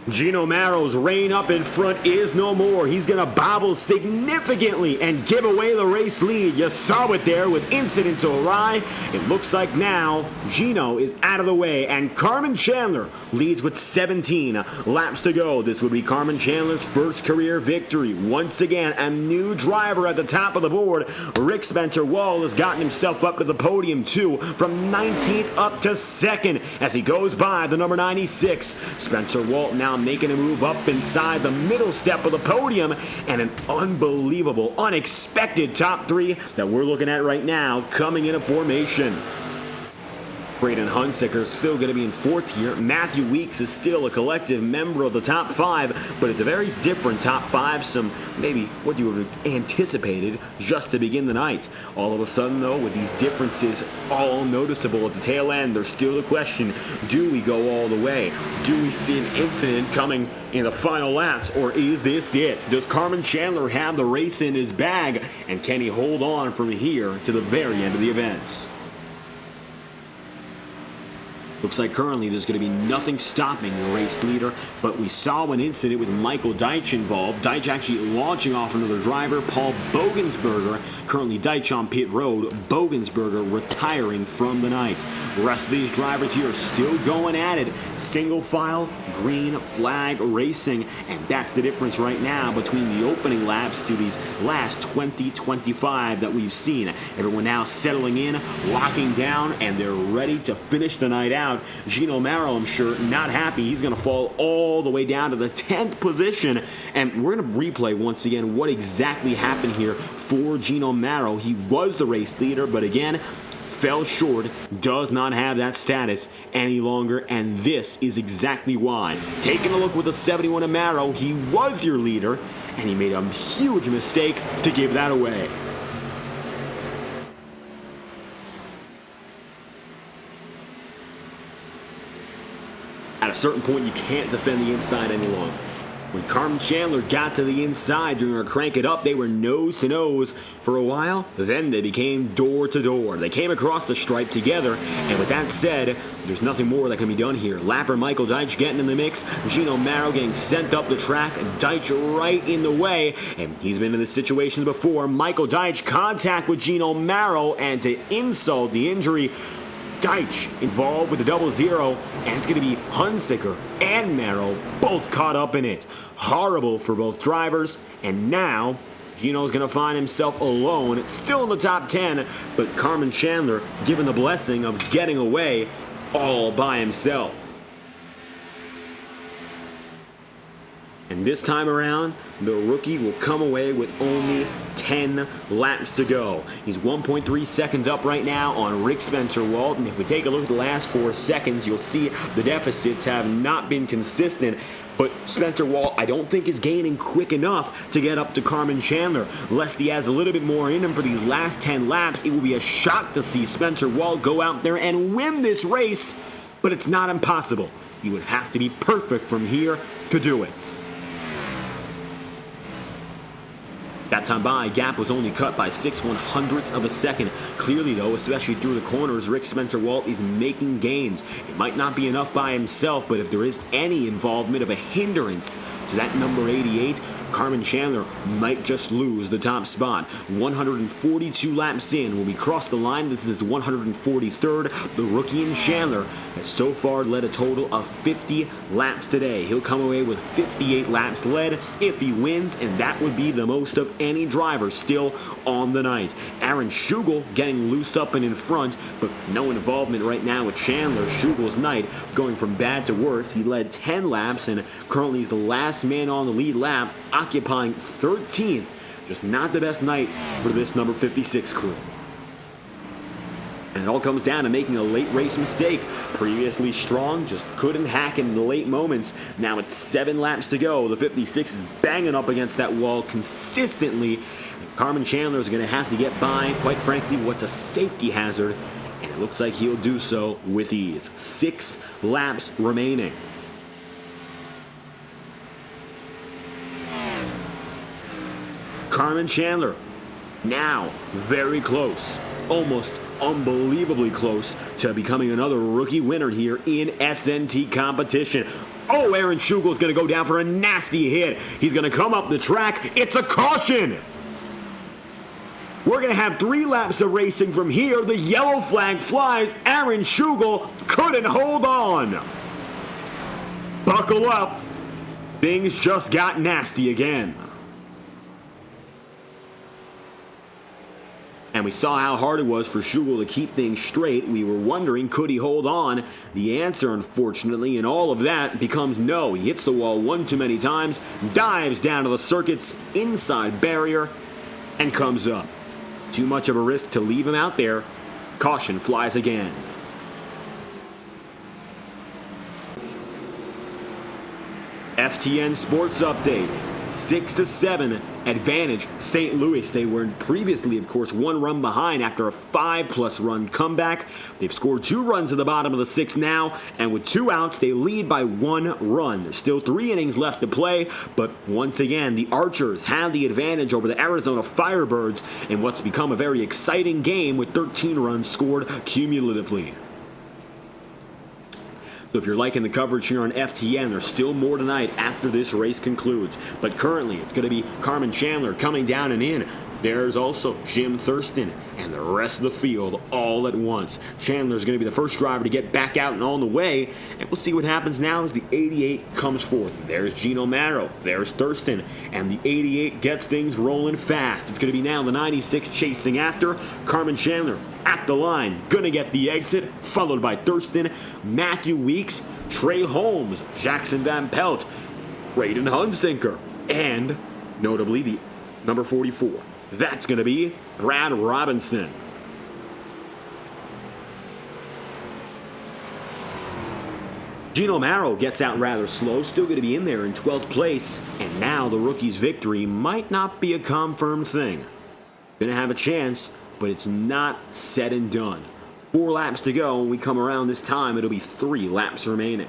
Gino Marrow's reign up in front is no more. He's going to bobble significantly and give away the race lead. You saw it there with incident to awry. It looks like now Gino is out of the way, and Carmen Chandler leads with 17 laps to go. This would be Carmen Chandler's first career victory. Once again, a new driver at the top of the board. Rick Spencer Wall has gotten himself up to the podium too, from 19th up to 2nd as he goes by the number 96. Spencer Wall now now making a move up inside the middle step of the podium, and an unbelievable, unexpected top three that we're looking at right now coming into formation. Braden Hunsaker is still going to be in fourth here. Matthew Weeks is still a collective member of the top five, but it's a very different top five, some maybe what you would have anticipated just to begin the night. All of a sudden, though, with these differences all noticeable at the tail end, there's still the question, do we go all the way? Do we see an incident coming in the final laps, or is this it? Does Carmen Chandler have the race in his bag, and can he hold on from here to the very end of the events? Looks like currently there's going to be nothing stopping the race leader, but we saw an incident with Michael Deitch involved. Deitch actually launching off another driver, Paul Bogensberger. Currently Deitch on pit road, Bogensberger retiring from the night. The rest of these drivers here are still going at it. Single file, green flag racing, and that's the difference right now between the opening laps to these last 20-25 that we've seen. Everyone now settling in, locking down, and they're ready to finish the night out. Gino Marrow, I'm sure, not happy. He's going to fall all the way down to the 10th position. And we're going to replay once again what exactly happened here for Gino Marrow. He was the race leader, but again, fell short, does not have that status any longer, and this is exactly why. Taking a look with the 71 of Marrow, he was your leader, and he made a huge mistake to give that away. At a certain point, you can't defend the inside any longer. When Carmen Chandler got to the inside during her crank it up, they were nose to nose for a while. Then they became door to door. They came across the stripe together, and with that said, there's nothing more that can be done here. Lapper Michael Deitch getting in the mix, Gino Marrow getting sent up the track, Deitch right in the way, and he's been in this situation before. Michael Deitch contact with Gino Marrow, and to insult the injury, Deitch involved with the 0-0, and it's going to be Hunsaker and Marrow both caught up in it. Horrible for both drivers, and now Gino's going to find himself alone, still in the top 10, but Carmen Chandler given the blessing of getting away all by himself. And this time around, the rookie will come away with only 10 laps to go. He's 1.3 seconds up right now on Rick Spencer-Walt, and if we take a look at the last 4 seconds, you'll see the deficits have not been consistent. But Spencer-Walt, I don't think is gaining quick enough to get up to Carmen Chandler. Unless he has a little bit more in him for these last 10 laps, it will be a shock to see Spencer-Walt go out there and win this race, but it's not impossible. He would have to be perfect from here to do it. That time by, gap was only cut by 6/100ths of a second. Clearly though, especially through the corners, Rick Spencer-Walt is making gains. It might not be enough by himself, but if there is any involvement of a hindrance to that number 88, Carmen Chandler might just lose the top spot. 142 laps in will be crossed the line. This is his 143rd. The rookie in Chandler has so far led a total of 50 laps today. He'll come away with 58 laps led if he wins, and that would be the most of any driver still on the night. Aaron Schugel getting loose up and in front, but no involvement right now with Chandler. Schugel's night going from bad to worse. He led 10 laps and currently is the last man on the lead lap, occupying 13th. Just not the best night for this number 56 crew. And it all comes down to making a late race mistake. Previously strong, just couldn't hack in the late moments. Now it's 7 laps to go. The 56 is banging up against that wall consistently. Carmen Chandler is going to have to get by, quite frankly, what's a safety hazard. And it looks like he'll do so with ease. 6 laps remaining. Carmen Chandler, now very close. Almost unbelievably close to becoming another rookie winner here in SNT competition. Oh, Aaron Schugel's going to go down for a nasty hit. He's going to come up the track. It's a caution. We're going to have 3 laps of racing from here. The yellow flag flies. Aaron Schugel couldn't hold on. Buckle up. Things just got nasty again. And we saw how hard it was for Schugel to keep things straight. We were wondering, could he hold on? The answer, unfortunately, in all of that becomes no. He hits the wall one too many times, dives down to the circuit's inside barrier, and comes up. Too much of a risk to leave him out there. Caution flies again. FTN Sports Update. 6-7 advantage St. Louis. They were previously, of course, 1 run behind after a 5+ run comeback. They've scored 2 runs at the bottom of the 6th now, and with 2 outs, they lead by 1 run. There's still 3 innings left to play, but once again, the Archers have the advantage over the Arizona Firebirds in what's become a very exciting game with 13 runs scored cumulatively. So if you're liking the coverage here on FTN, there's still more tonight after this race concludes. But currently, it's going to be Carmen Chandler coming down and in. There's also Jim Thurston and the rest of the field all at once. Chandler's going to be the first driver to get back out and on the way. And we'll see what happens now as the 88 comes forth. There's Gino Marrow. There's Thurston. And the 88 gets things rolling fast. It's going to be now the 96 chasing after. Carmen Chandler at the line, gonna get the exit, followed by Thurston, Matthew Weeks, Trey Holmes, Jackson Van Pelt, Braden Hunsinker, and notably the number 44. That's gonna be Brad Robinson. Gino Marrow gets out rather slow, still going to be in there in 12th place, and now the rookie's victory might not be a confirmed thing. Gonna have a chance, but it's not said and done. 4 laps to go. When we come around this time, it'll be 3 laps remaining.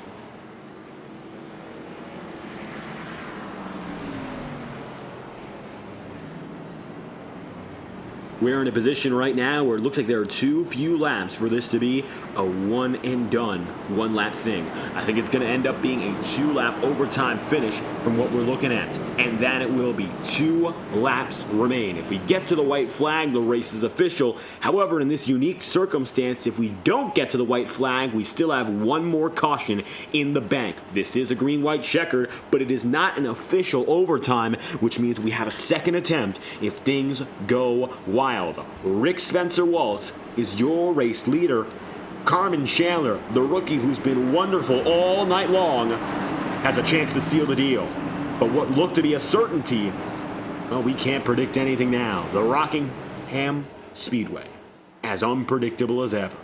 We're in a position right now where it looks like there are too few laps for this to be a one and done, 1 lap thing. I think it's going to end up being a 2-lap overtime finish from what we're looking at. And that it will be. 2 laps remain. If we get to the white flag, the race is official. However, in this unique circumstance, if we don't get to the white flag, we still have 1 more caution in the bank. This is a green-white checker, but it is not an official overtime, which means we have a second attempt if things go wild. Rick Spencer-Waltz is your race leader. Carmen Chandler, the rookie who's been wonderful all night long, has a chance to seal the deal. But what looked to be a certainty, well, we can't predict anything now. The Rockingham Speedway, as unpredictable as ever.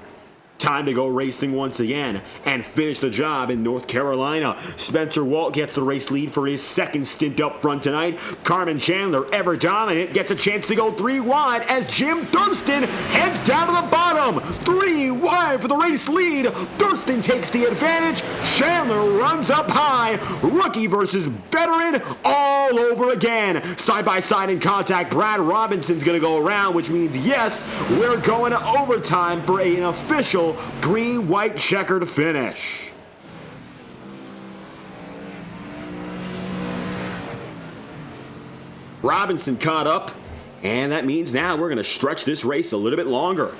Time to go racing once again and finish the job in North Carolina. Spencer Walt gets the race lead for his second stint up front tonight. Carmen Chandler, ever dominant, gets a chance to go 3 wide as Jim Thurston heads down to the bottom. 3 wide for the race lead. Thurston takes the advantage. Chandler runs up high. Rookie versus veteran all over again. Side by side in contact. Brad Robinson's going to go around, which means yes, we're going to overtime for an official green-white checkered finish. Robinson caught up, and that means now we're going to stretch this race a little bit longer.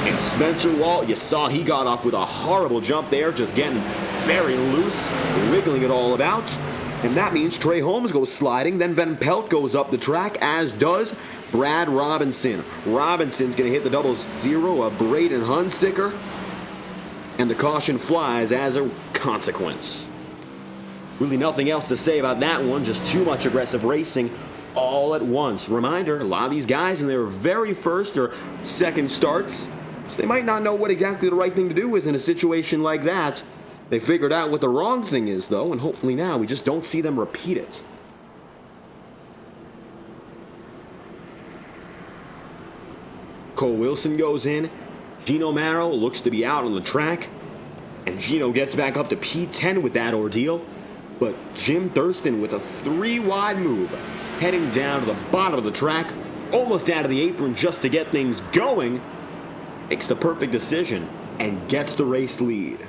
And Spencer Walt, you saw he got off with a horrible jump there, just getting very loose, wiggling it all about. And that means Trey Holmes goes sliding, then Van Pelt goes up the track, as does Brad Robinson. Robinson's going to hit the 0-0 of Braden Hunsicker, and the caution flies as a consequence. Really nothing else to say about that one, just too much aggressive racing all at once. Reminder, a lot of these guys in their very first or second starts, so they might not know what exactly the right thing to do is in a situation like that. They figured out what the wrong thing is, though, and hopefully now we just don't see them repeat it. Cole Wilson goes in. Gino Marrow looks to be out on the track. And Gino gets back up to P10 with that ordeal. But Jim Thurston with a 3-wide move, heading down to the bottom of the track, almost out of the apron just to get things going, makes the perfect decision and gets the race lead.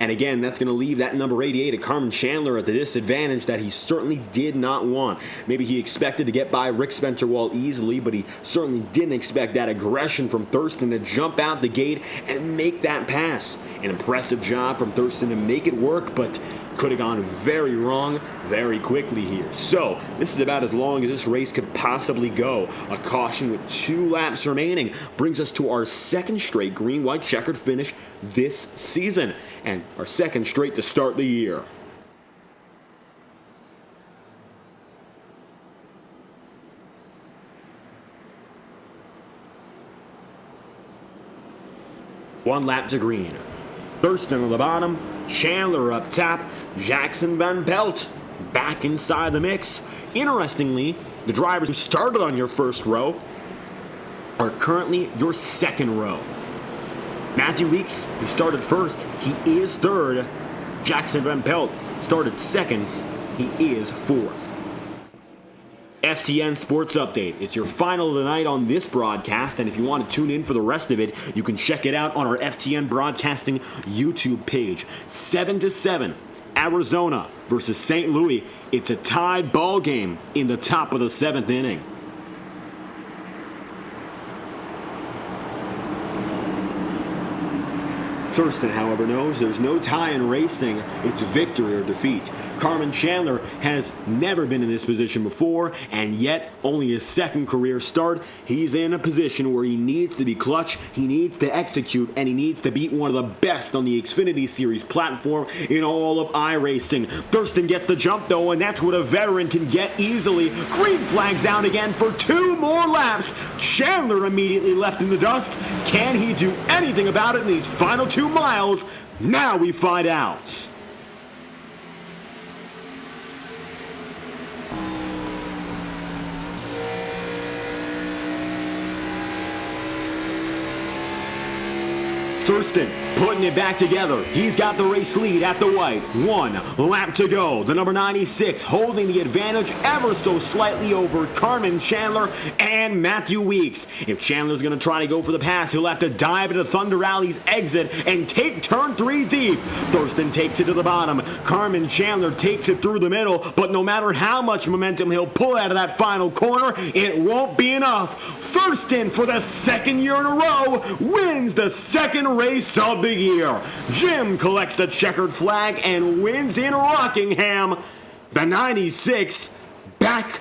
And again, that's going to leave that number 88 at Carmen Chandler at the disadvantage that he certainly did not want. Maybe he expected to get by Rick Spencer-Wall easily, but he certainly didn't expect that aggression from Thurston to jump out the gate and make that pass. An impressive job from Thurston to make it work, but could have gone very wrong very quickly here. So, this is about as long as this race could possibly go. A caution with 2 laps remaining brings us to our second straight green-white checkered finish this season, and our second straight to start the year. One lap to green. Thurston on the bottom, Chandler up top, Jackson Van Pelt back inside the mix. Interestingly, the drivers who started on your first row are currently your second row. Matthew Weeks, who started first, he is third. Jackson Van Pelt started second, he is fourth. FTN Sports Update. It's your final tonight on this broadcast, and if you want to tune in for the rest of it, you can check it out on our FTN Broadcasting YouTube page. 7-7, Arizona versus St. Louis. It's a tied ball game in the top of the 7th inning. Thurston, however, knows there's no tie in racing, it's victory or defeat. Carmen Chandler has never been in this position before, and yet, only his second career start, he's in a position where he needs to be clutch, he needs to execute, and he needs to beat one of the best on the Xfinity Series platform in all of iRacing. Thurston gets the jump, though, and that's what a veteran can get easily. Green flags out again for 2 more laps. Chandler immediately left in the dust. Can he do anything about it in these final 2 miles? Now we find out. Thurston putting it back together. He's got the race lead at the white. 1 lap to go. The number 96 holding the advantage ever so slightly over Carmen Chandler and Matthew Weeks. If Chandler's going to try to go for the pass, he'll have to dive into Thunder Alley's exit and take turn 3 deep. Thurston takes it to the bottom. Carmen Chandler takes it through the middle, but no matter how much momentum he'll pull out of that final corner, it won't be enough. Thurston, for the second year in a row, wins the second race of the year. Jim collects the checkered flag and wins in Rockingham. The 96 back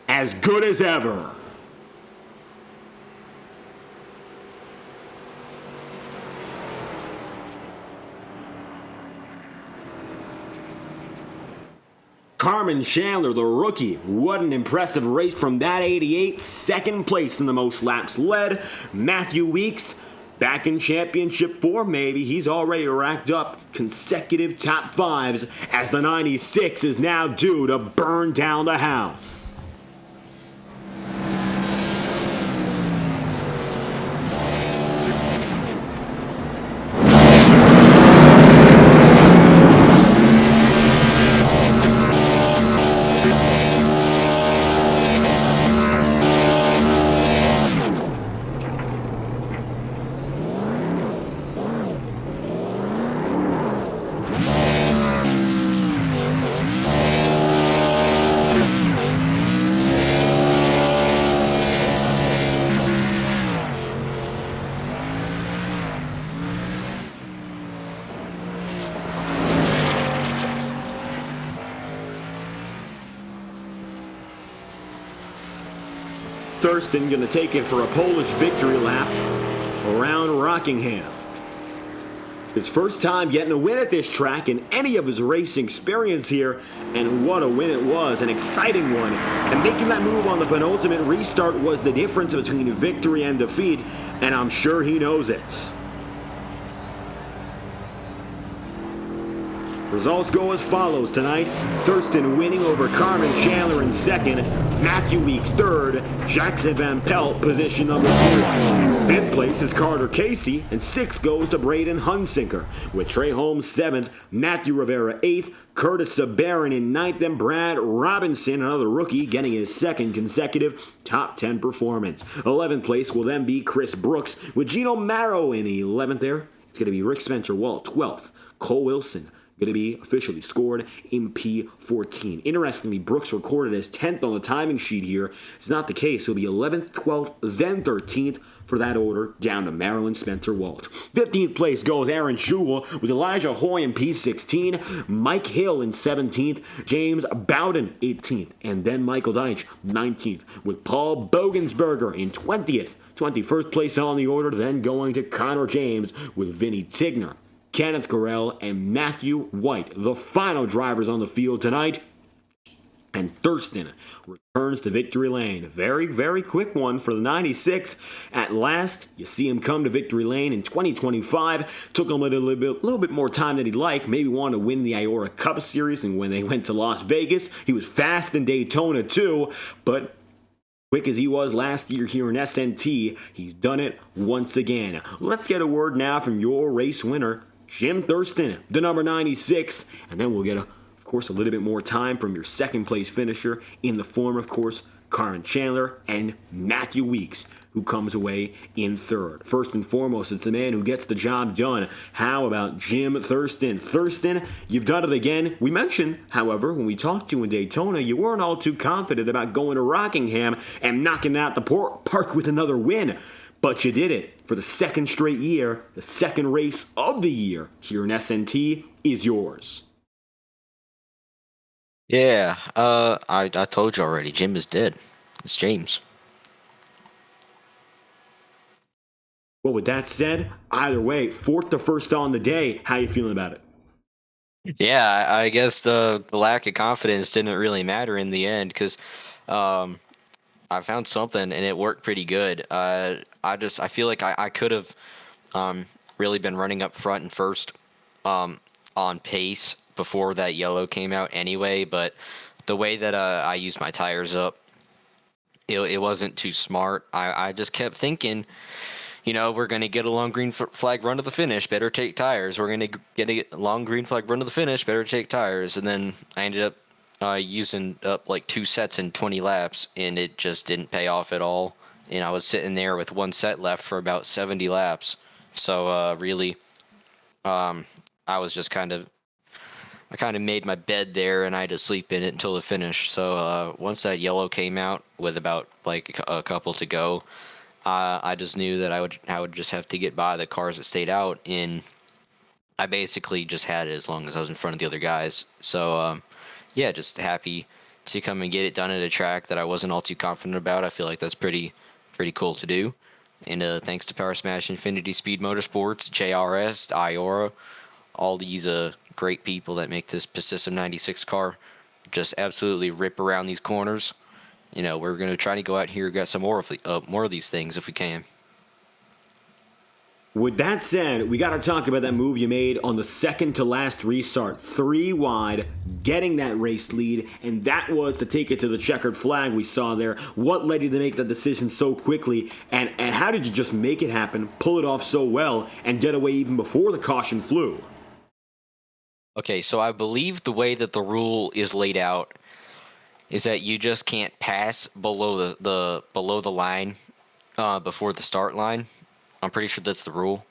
as good as ever. Carmen Chandler, the rookie. What an impressive race from that 88. Second place in the most laps led. Matthew Weeks, back in championship form, maybe. He's already racked up consecutive top 5s as the 96 is now due to burn down the house. Thurston going to take it for a Polish victory lap around Rockingham. His first time getting a win at this track in any of his racing experience here, and what a win it was, an exciting one. And making that move on the penultimate restart was the difference between victory and defeat, and I'm sure he knows it. Results go as follows tonight. Thurston winning over Carmen Chandler in second. Matthew Weeks third. Jackson Van Pelt position number 3. Fifth place is Carter Casey, and sixth goes to Braden Hunsicker. With Trey Holmes 7th, Matthew Rivera 8th, Curtis Sabarin in 9th, and Brad Robinson, another rookie, getting his second consecutive top 10 performance. 11th place will then be Chris Brooks, with Gino Marrow in 11th there. It's going to be Rick Spencer-Wall 12th. Cole Wilson going to be officially scored in P14. Interestingly, Brooks recorded as 10th on the timing sheet here. It's not the case. He'll be 11th, 12th, then 13th for that order down to Marilyn Spencer Walsh. 15th place goes Aaron Schugel with Elijah Hoy in P16, Mike Hill in 17th, James Bowden 18th, and then Michael Deitch 19th with Paul Bogensberger in 20th. 21st place on the order, then going to Connor James with Vinny Tigner, Kenneth Carell, and Matthew White, the final drivers on the field tonight. And Thurston returns to victory lane. Very, very quick one for the 96. At last, you see him come to victory lane in 2025. Took him a little bit more time than he'd like. Maybe wanted to win the IORA Cup Series, and when they went to Las Vegas, he was fast in Daytona too. But quick as he was last year here in SNT, he's done it once again. Let's get a word now from your race winner, Jim Thurston, the number 96, and then we'll get of course, a little bit more time from your second place finisher in the form, of course, Carmen Chandler and Matthew Weeks, who comes away in third. First and foremost, it's the man who gets the job done. How about Jim Thurston? Thurston, you've done it again. We mentioned, however, when we talked to you in Daytona, you weren't all too confident about going to Rockingham and knocking out the park with another win. But you did it for the second straight year. The second race of the year here in SNT is yours. Yeah, I told you already. Jim is dead. It's James. Well, with that said, either way, fourth to first on the day. How you feeling about it? Yeah, I guess the lack of confidence didn't really matter in the end because I found something and it worked pretty good. I feel like I could have really been running up front and first on pace before that yellow came out anyway, but the way that I used my tires up, it wasn't too smart. I just kept thinking, we're going to get a long green flag run to the finish, better take tires. We're going to get a long green flag run to the finish, better take tires. And then I ended up using up like 2 sets in 20 laps, and it just didn't pay off at all. And I was sitting there with 1 set left for about 70 laps. So really, I was just I kind of made my bed there, and I had to sleep in it until the finish. So once that yellow came out with about like a couple to go, I just knew that I would just have to get by the cars that stayed out, and I basically just had it as long as I was in front of the other guys. So yeah, just happy to come and get it done at a track that I wasn't all too confident about. I feel like that's pretty cool to do. And thanks to Power Smash Infinity Speed Motorsports, JRS, IORA, all these great people that make this Persistent 96 car just absolutely rip around these corners. We're going to try to go out here and get some more of these things if we can. With that said, we got to talk about that move you made on the second to last restart. 3 wide, getting that race lead, and that was to take it to the checkered flag we saw there. What led you to make that decision so quickly, and how did you just make it happen, pull it off so well, and get away even before the caution flew? Okay, so I believe the way that the rule is laid out is that you just can't pass below the line before the start line. I'm pretty sure that's the rule.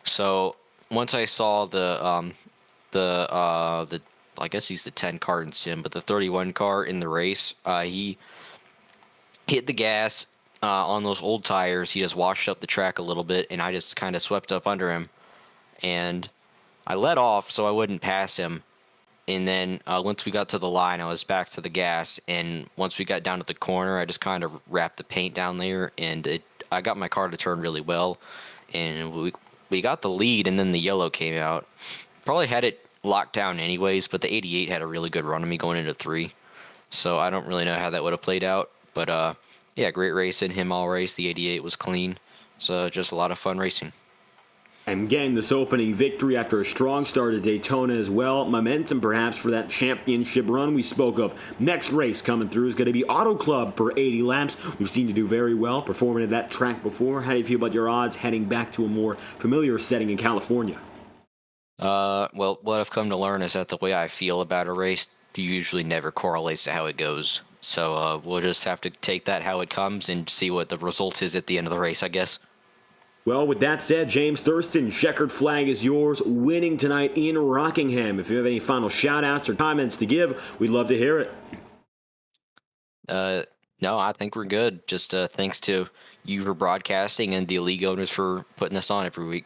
So once I saw the I guess he's the 10 car in sim, but the 31 car in the race, he hit the gas on those old tires. He just washed up the track a little bit, and I just kind of swept up under him, and I let off so I wouldn't pass him. And then once we got to the line, I was back to the gas, and once we got down to the corner, I just kind of wrapped the paint down there, and I got my car to turn really well, and we got the lead, and then the yellow came out. Probably had it locked down anyways, but the 88 had a really good run on me going into 3, so I don't really know how that would have played out. But yeah, great racing, him all race. The 88 was clean, so just a lot of fun racing. And getting this opening victory after a strong start at Daytona as well. Momentum perhaps for that championship run we spoke of. Next race coming through is going to be Auto Club for 80 laps. We've seen you do very well performing at that track before. How do you feel about your odds heading back to a more familiar setting in California? Well, what I've come to learn is that the way I feel about a race usually never correlates to how it goes. So we'll just have to take that how it comes and see what the result is at the end of the race, I guess. Well, with that said, James Thurston, checkered flag is yours, winning tonight in Rockingham. If you have any final shout-outs or comments to give, we'd love to hear it. No, I think we're good. Just thanks to you for broadcasting and the league owners for putting us on every week.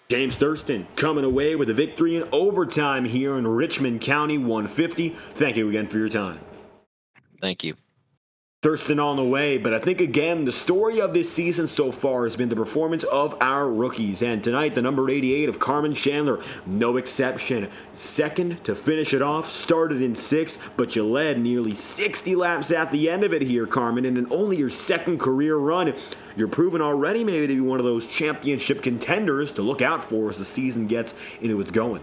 James Thurston coming away with a victory in overtime here in Richmond County 150. Thank you again for your time. Thank you. Thurston on the way, but I think again the story of this season so far has been the performance of our rookies, and tonight the number 88 of Carmen Chandler, no exception. Second to finish it off, started in 6th, but you led nearly 60 laps at the end of it here, Carmen, and in only your second career run. You're proven already maybe to be one of those championship contenders to look out for as the season gets into its going.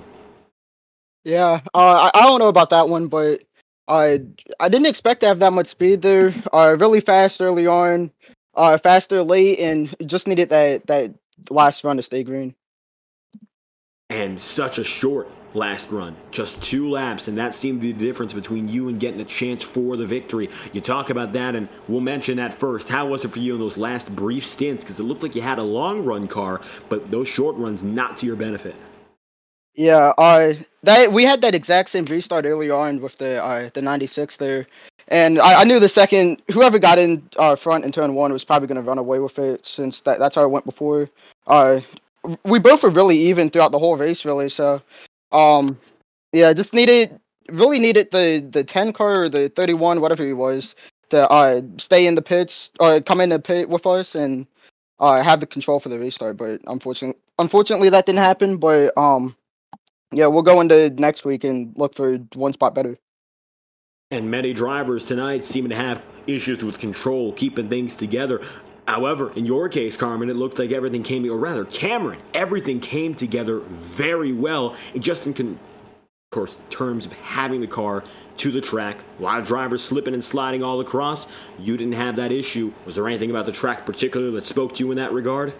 Yeah, I don't know about that one, but I didn't expect to have that much speed there. Really fast early on, faster late, and just needed that last run to stay green. And such a short last run, just 2 laps, and that seemed to be the difference between you and getting a chance for the victory. You talk about that, and we'll mention that first. How was it for you in those last brief stints? Because it looked like you had a long run car, but those short runs not to your benefit. Yeah, that we had that exact same restart early on with the 96 there, and I knew the second whoever got in front in turn 1 was probably going to run away with it, since that's how it went before. We both were really even throughout the whole race, really. So, yeah, just really needed the 10 car or the 31, whatever it was, to stay in the pits or come in the pit with us and have the control for the restart. But unfortunately that didn't happen. But yeah, we'll go into next week and look for one spot better. And many drivers tonight seem to have issues with control, keeping things together. However, in your case, Carmen, it looked like everything came, or rather, Cameron, everything came together very well. And just in, of course, terms of having the car to the track, a lot of drivers slipping and sliding all across. You didn't have that issue. Was there anything about the track particularly that spoke to you in that regard?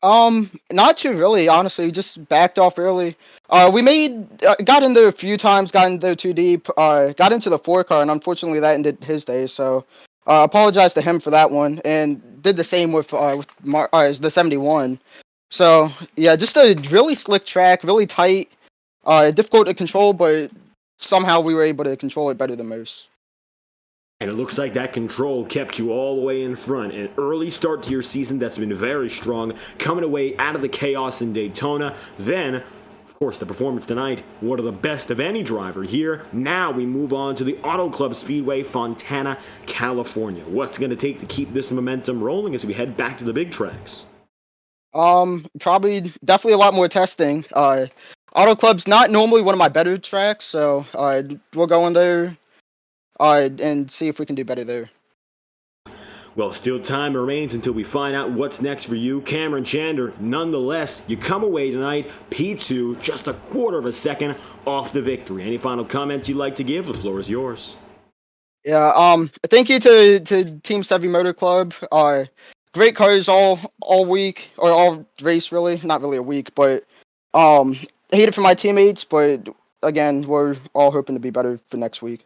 Not too really, honestly. Just backed off early. We got in there a few times, got in there too deep. Got into the 4 car, and unfortunately that ended his day. So, apologize to him for that one, and did the same with the 71. So yeah, just a really slick track, really tight, difficult to control, but somehow we were able to control it better than most. And it looks like that control kept you all the way in front. An early start to your season that's been very strong, coming away out of the chaos in Daytona. Then, of course, the performance tonight, one of the best of any driver here. Now we move on to the Auto Club Speedway, Fontana, California. What's going to take to keep this momentum rolling as we head back to the big tracks? Definitely a lot more testing. Auto Club's not normally one of my better tracks, so we'll go in there and see if we can do better there. Well, still time remains until we find out what's next for you. Cameron Chandler, nonetheless, you come away tonight, P2, just a quarter of a second off the victory. Any final comments you'd like to give? The floor is yours. Yeah, thank you to Team Sevy Motor Club. Great cars all week, or all race really, not really a week, but hate it for my teammates, but again, we're all hoping to be better for next week.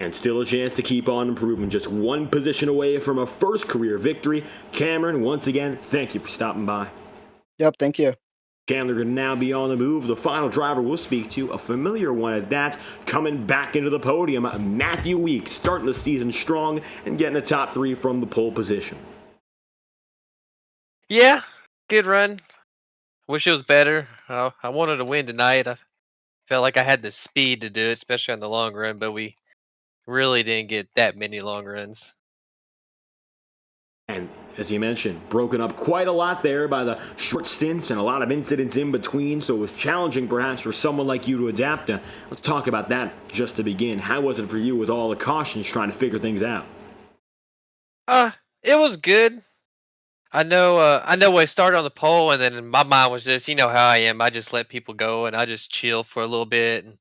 And still a chance to keep on improving, just one position away from a first career victory. Cameron, once again, thank you for stopping by. Yep, thank you. Chandler going to now be on the move. The final driver we'll speak to, a familiar one at that, coming back into the podium, Matthew Weeks, starting the season strong and getting a top 3 from the pole position. Yeah, good run. Wish it was better. I wanted to win tonight. I felt like I had the speed to do it, especially on the long run, but we really didn't get that many long runs. And as you mentioned, broken up quite a lot there by the short stints and a lot of incidents in between, so it was challenging perhaps for someone like you to adapt. Let's talk about that just to begin. How was it for you with all the cautions trying to figure things out? It was good. I know I started on the pole, and then my mind was just, you know how I am. I just let people go, and I just chill for a little bit and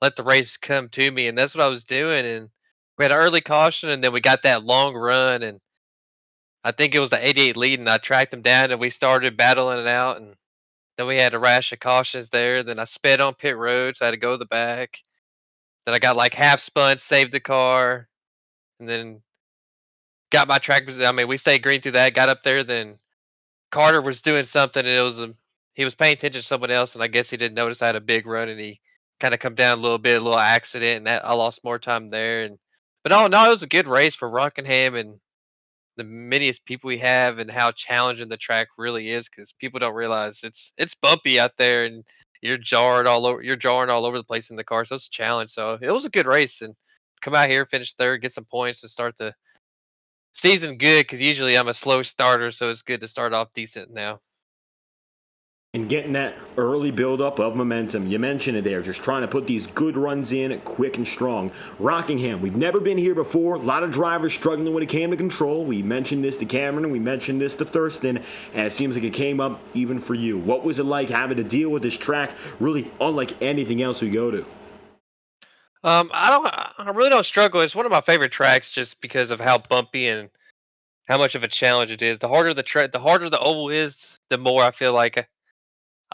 let the race come to me, and that's what I was doing. And we had an early caution, and then we got that long run, and I think it was the 88 lead, and I tracked him down, and we started battling it out, and then we had a rash of cautions there. Then I sped on pit road, so I had to go to the back. Then I got like half spun, saved the car, and then got my track. I mean, we stayed green through that. Got up there, then Carter was doing something, and it was he was paying attention to someone else, and I guess he didn't notice I had a big run, and he kind of come down a little bit, a little accident, and that I lost more time there. And but no, it was a good race for Rockingham and the manyest people we have, and how challenging the track really is, because people don't realize it's bumpy out there, and you're jarring all over the place in the car, so it's a challenge. So it was a good race, and come out here, finish third, get some points to start the season good, because usually I'm a slow starter, so it's good to start off decent now. And getting that early buildup of momentum. You mentioned it there, just trying to put these good runs in quick and strong. Rockingham, we've never been here before. A lot of drivers struggling when it came to control. We mentioned this to Cameron, and we mentioned this to Thurston, and it seems like it came up even for you. What was it like having to deal with this track, really unlike anything else we go to? I really don't struggle. It's one of my favorite tracks, just because of how bumpy and how much of a challenge it is. The harder the harder the oval is, the more I feel like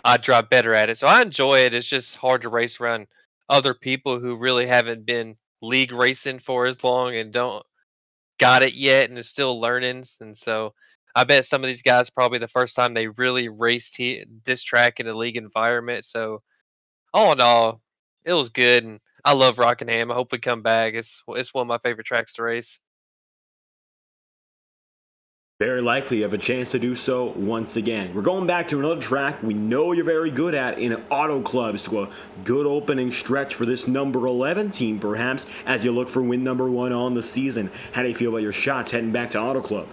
I drive better at it. So I enjoy it. It's just hard to race around other people who really haven't been league racing for as long and don't got it yet and are still learning. And so I bet some of these guys probably the first time they really raced this track in a league environment. So all in all, it was good, and I love Rockingham. I hope we come back. It's one of my favorite tracks to race. Very likely you have a chance to do so once again. We're going back to another track we know you're very good at in Auto Clubs. So a good opening stretch for this number 11 team, perhaps, as you look for win number 1 on the season. How do you feel about your shots heading back to Auto Club?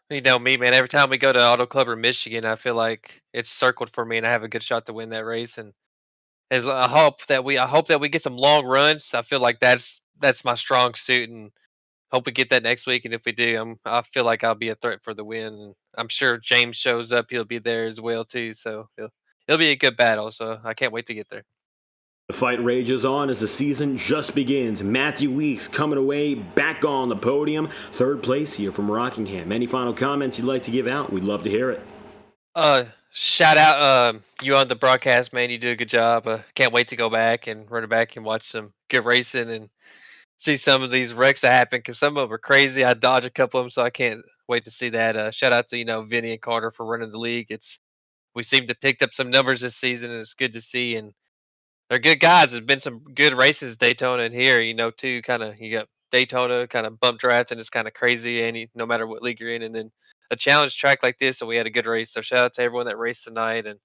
You know me, man. Every time we go to Auto Club or Michigan, I feel like it's circled for me, and I have a good shot to win that race. And I hope that we get some long runs. I feel like that's my strong suit, and hope we get that next week. And if we do, I feel like I'll be a threat for the win. And I'm sure James shows up; he'll be there as well too. So it'll be a good battle. So I can't wait to get there. The fight rages on as the season just begins. Matthew Weeks coming away back on the podium. Third place here from Rockingham. Any final comments you'd like to give out? We'd love to hear it. Shout out you on the broadcast, man. You do a good job. Can't wait to go back and run it back and watch some good racing and see some of these wrecks that happen, because some of them are crazy. I dodge a couple of them, so I can't wait to see that. Shout out to Vinny and Carter for running the league. We seem to picked up some numbers this season, and it's good to see. And they're good guys. There's been some good races, Daytona and here, too. Kind of, you got Daytona kind of bump draft, and it's kind of crazy, no matter what league you're in. And then a challenge track like this, and we had a good race. So shout out to everyone that raced tonight and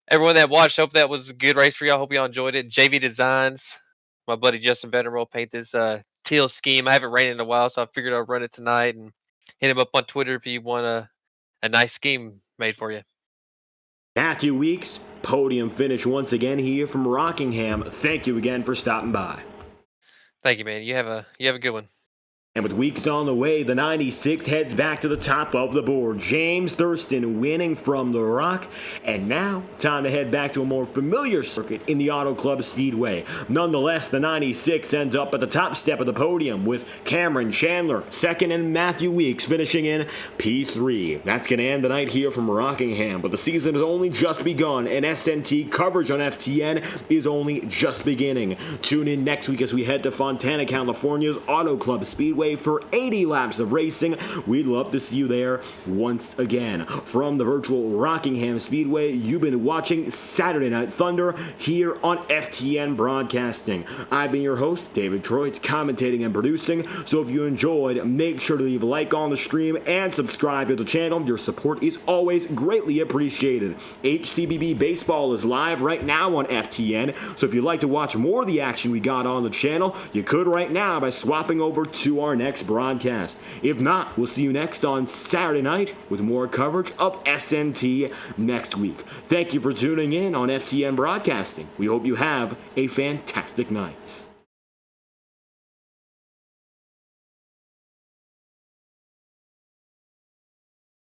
everyone that watched. Hope that was a good race for y'all. Hope y'all enjoyed it. JV Designs, my buddy Justin Veteran will paint this teal scheme. I haven't ran it in a while, so I figured I'll run it tonight and hit him up on Twitter if you want a nice scheme made for you. Matthew Weeks, podium finish once again here from Rockingham. Thank you again for stopping by. Thank you, man. You have a good one. And with Weeks on the way, the 96 heads back to the top of the board. James Thurston winning from the Rock. And now, time to head back to a more familiar circuit in the Auto Club Speedway. Nonetheless, the 96 ends up at the top step of the podium with Cameron Chandler second and Matthew Weeks finishing in P3. That's going to end the night here from Rockingham. But the season has only just begun, and SNT coverage on FTN is only just beginning. Tune in next week as we head to Fontana, California's Auto Club Speedway for 80 laps of racing. We'd love to see you there once again. From the virtual Rockingham Speedway, you've been watching Saturday Night Thunder here on FTN Broadcasting. I've been your host, David Troitz, commentating and producing. So if you enjoyed, make sure to leave a like on the stream and subscribe to the channel. Your support is always greatly appreciated. HCBB Baseball is live right now on FTN, so if you'd like to watch more of the action we got on the channel, you could right now by swapping over to our next broadcast. If not, we'll see you next on Saturday night with more coverage of SNT next week. Thank you for tuning in on FTN Broadcasting. We hope you have a fantastic night.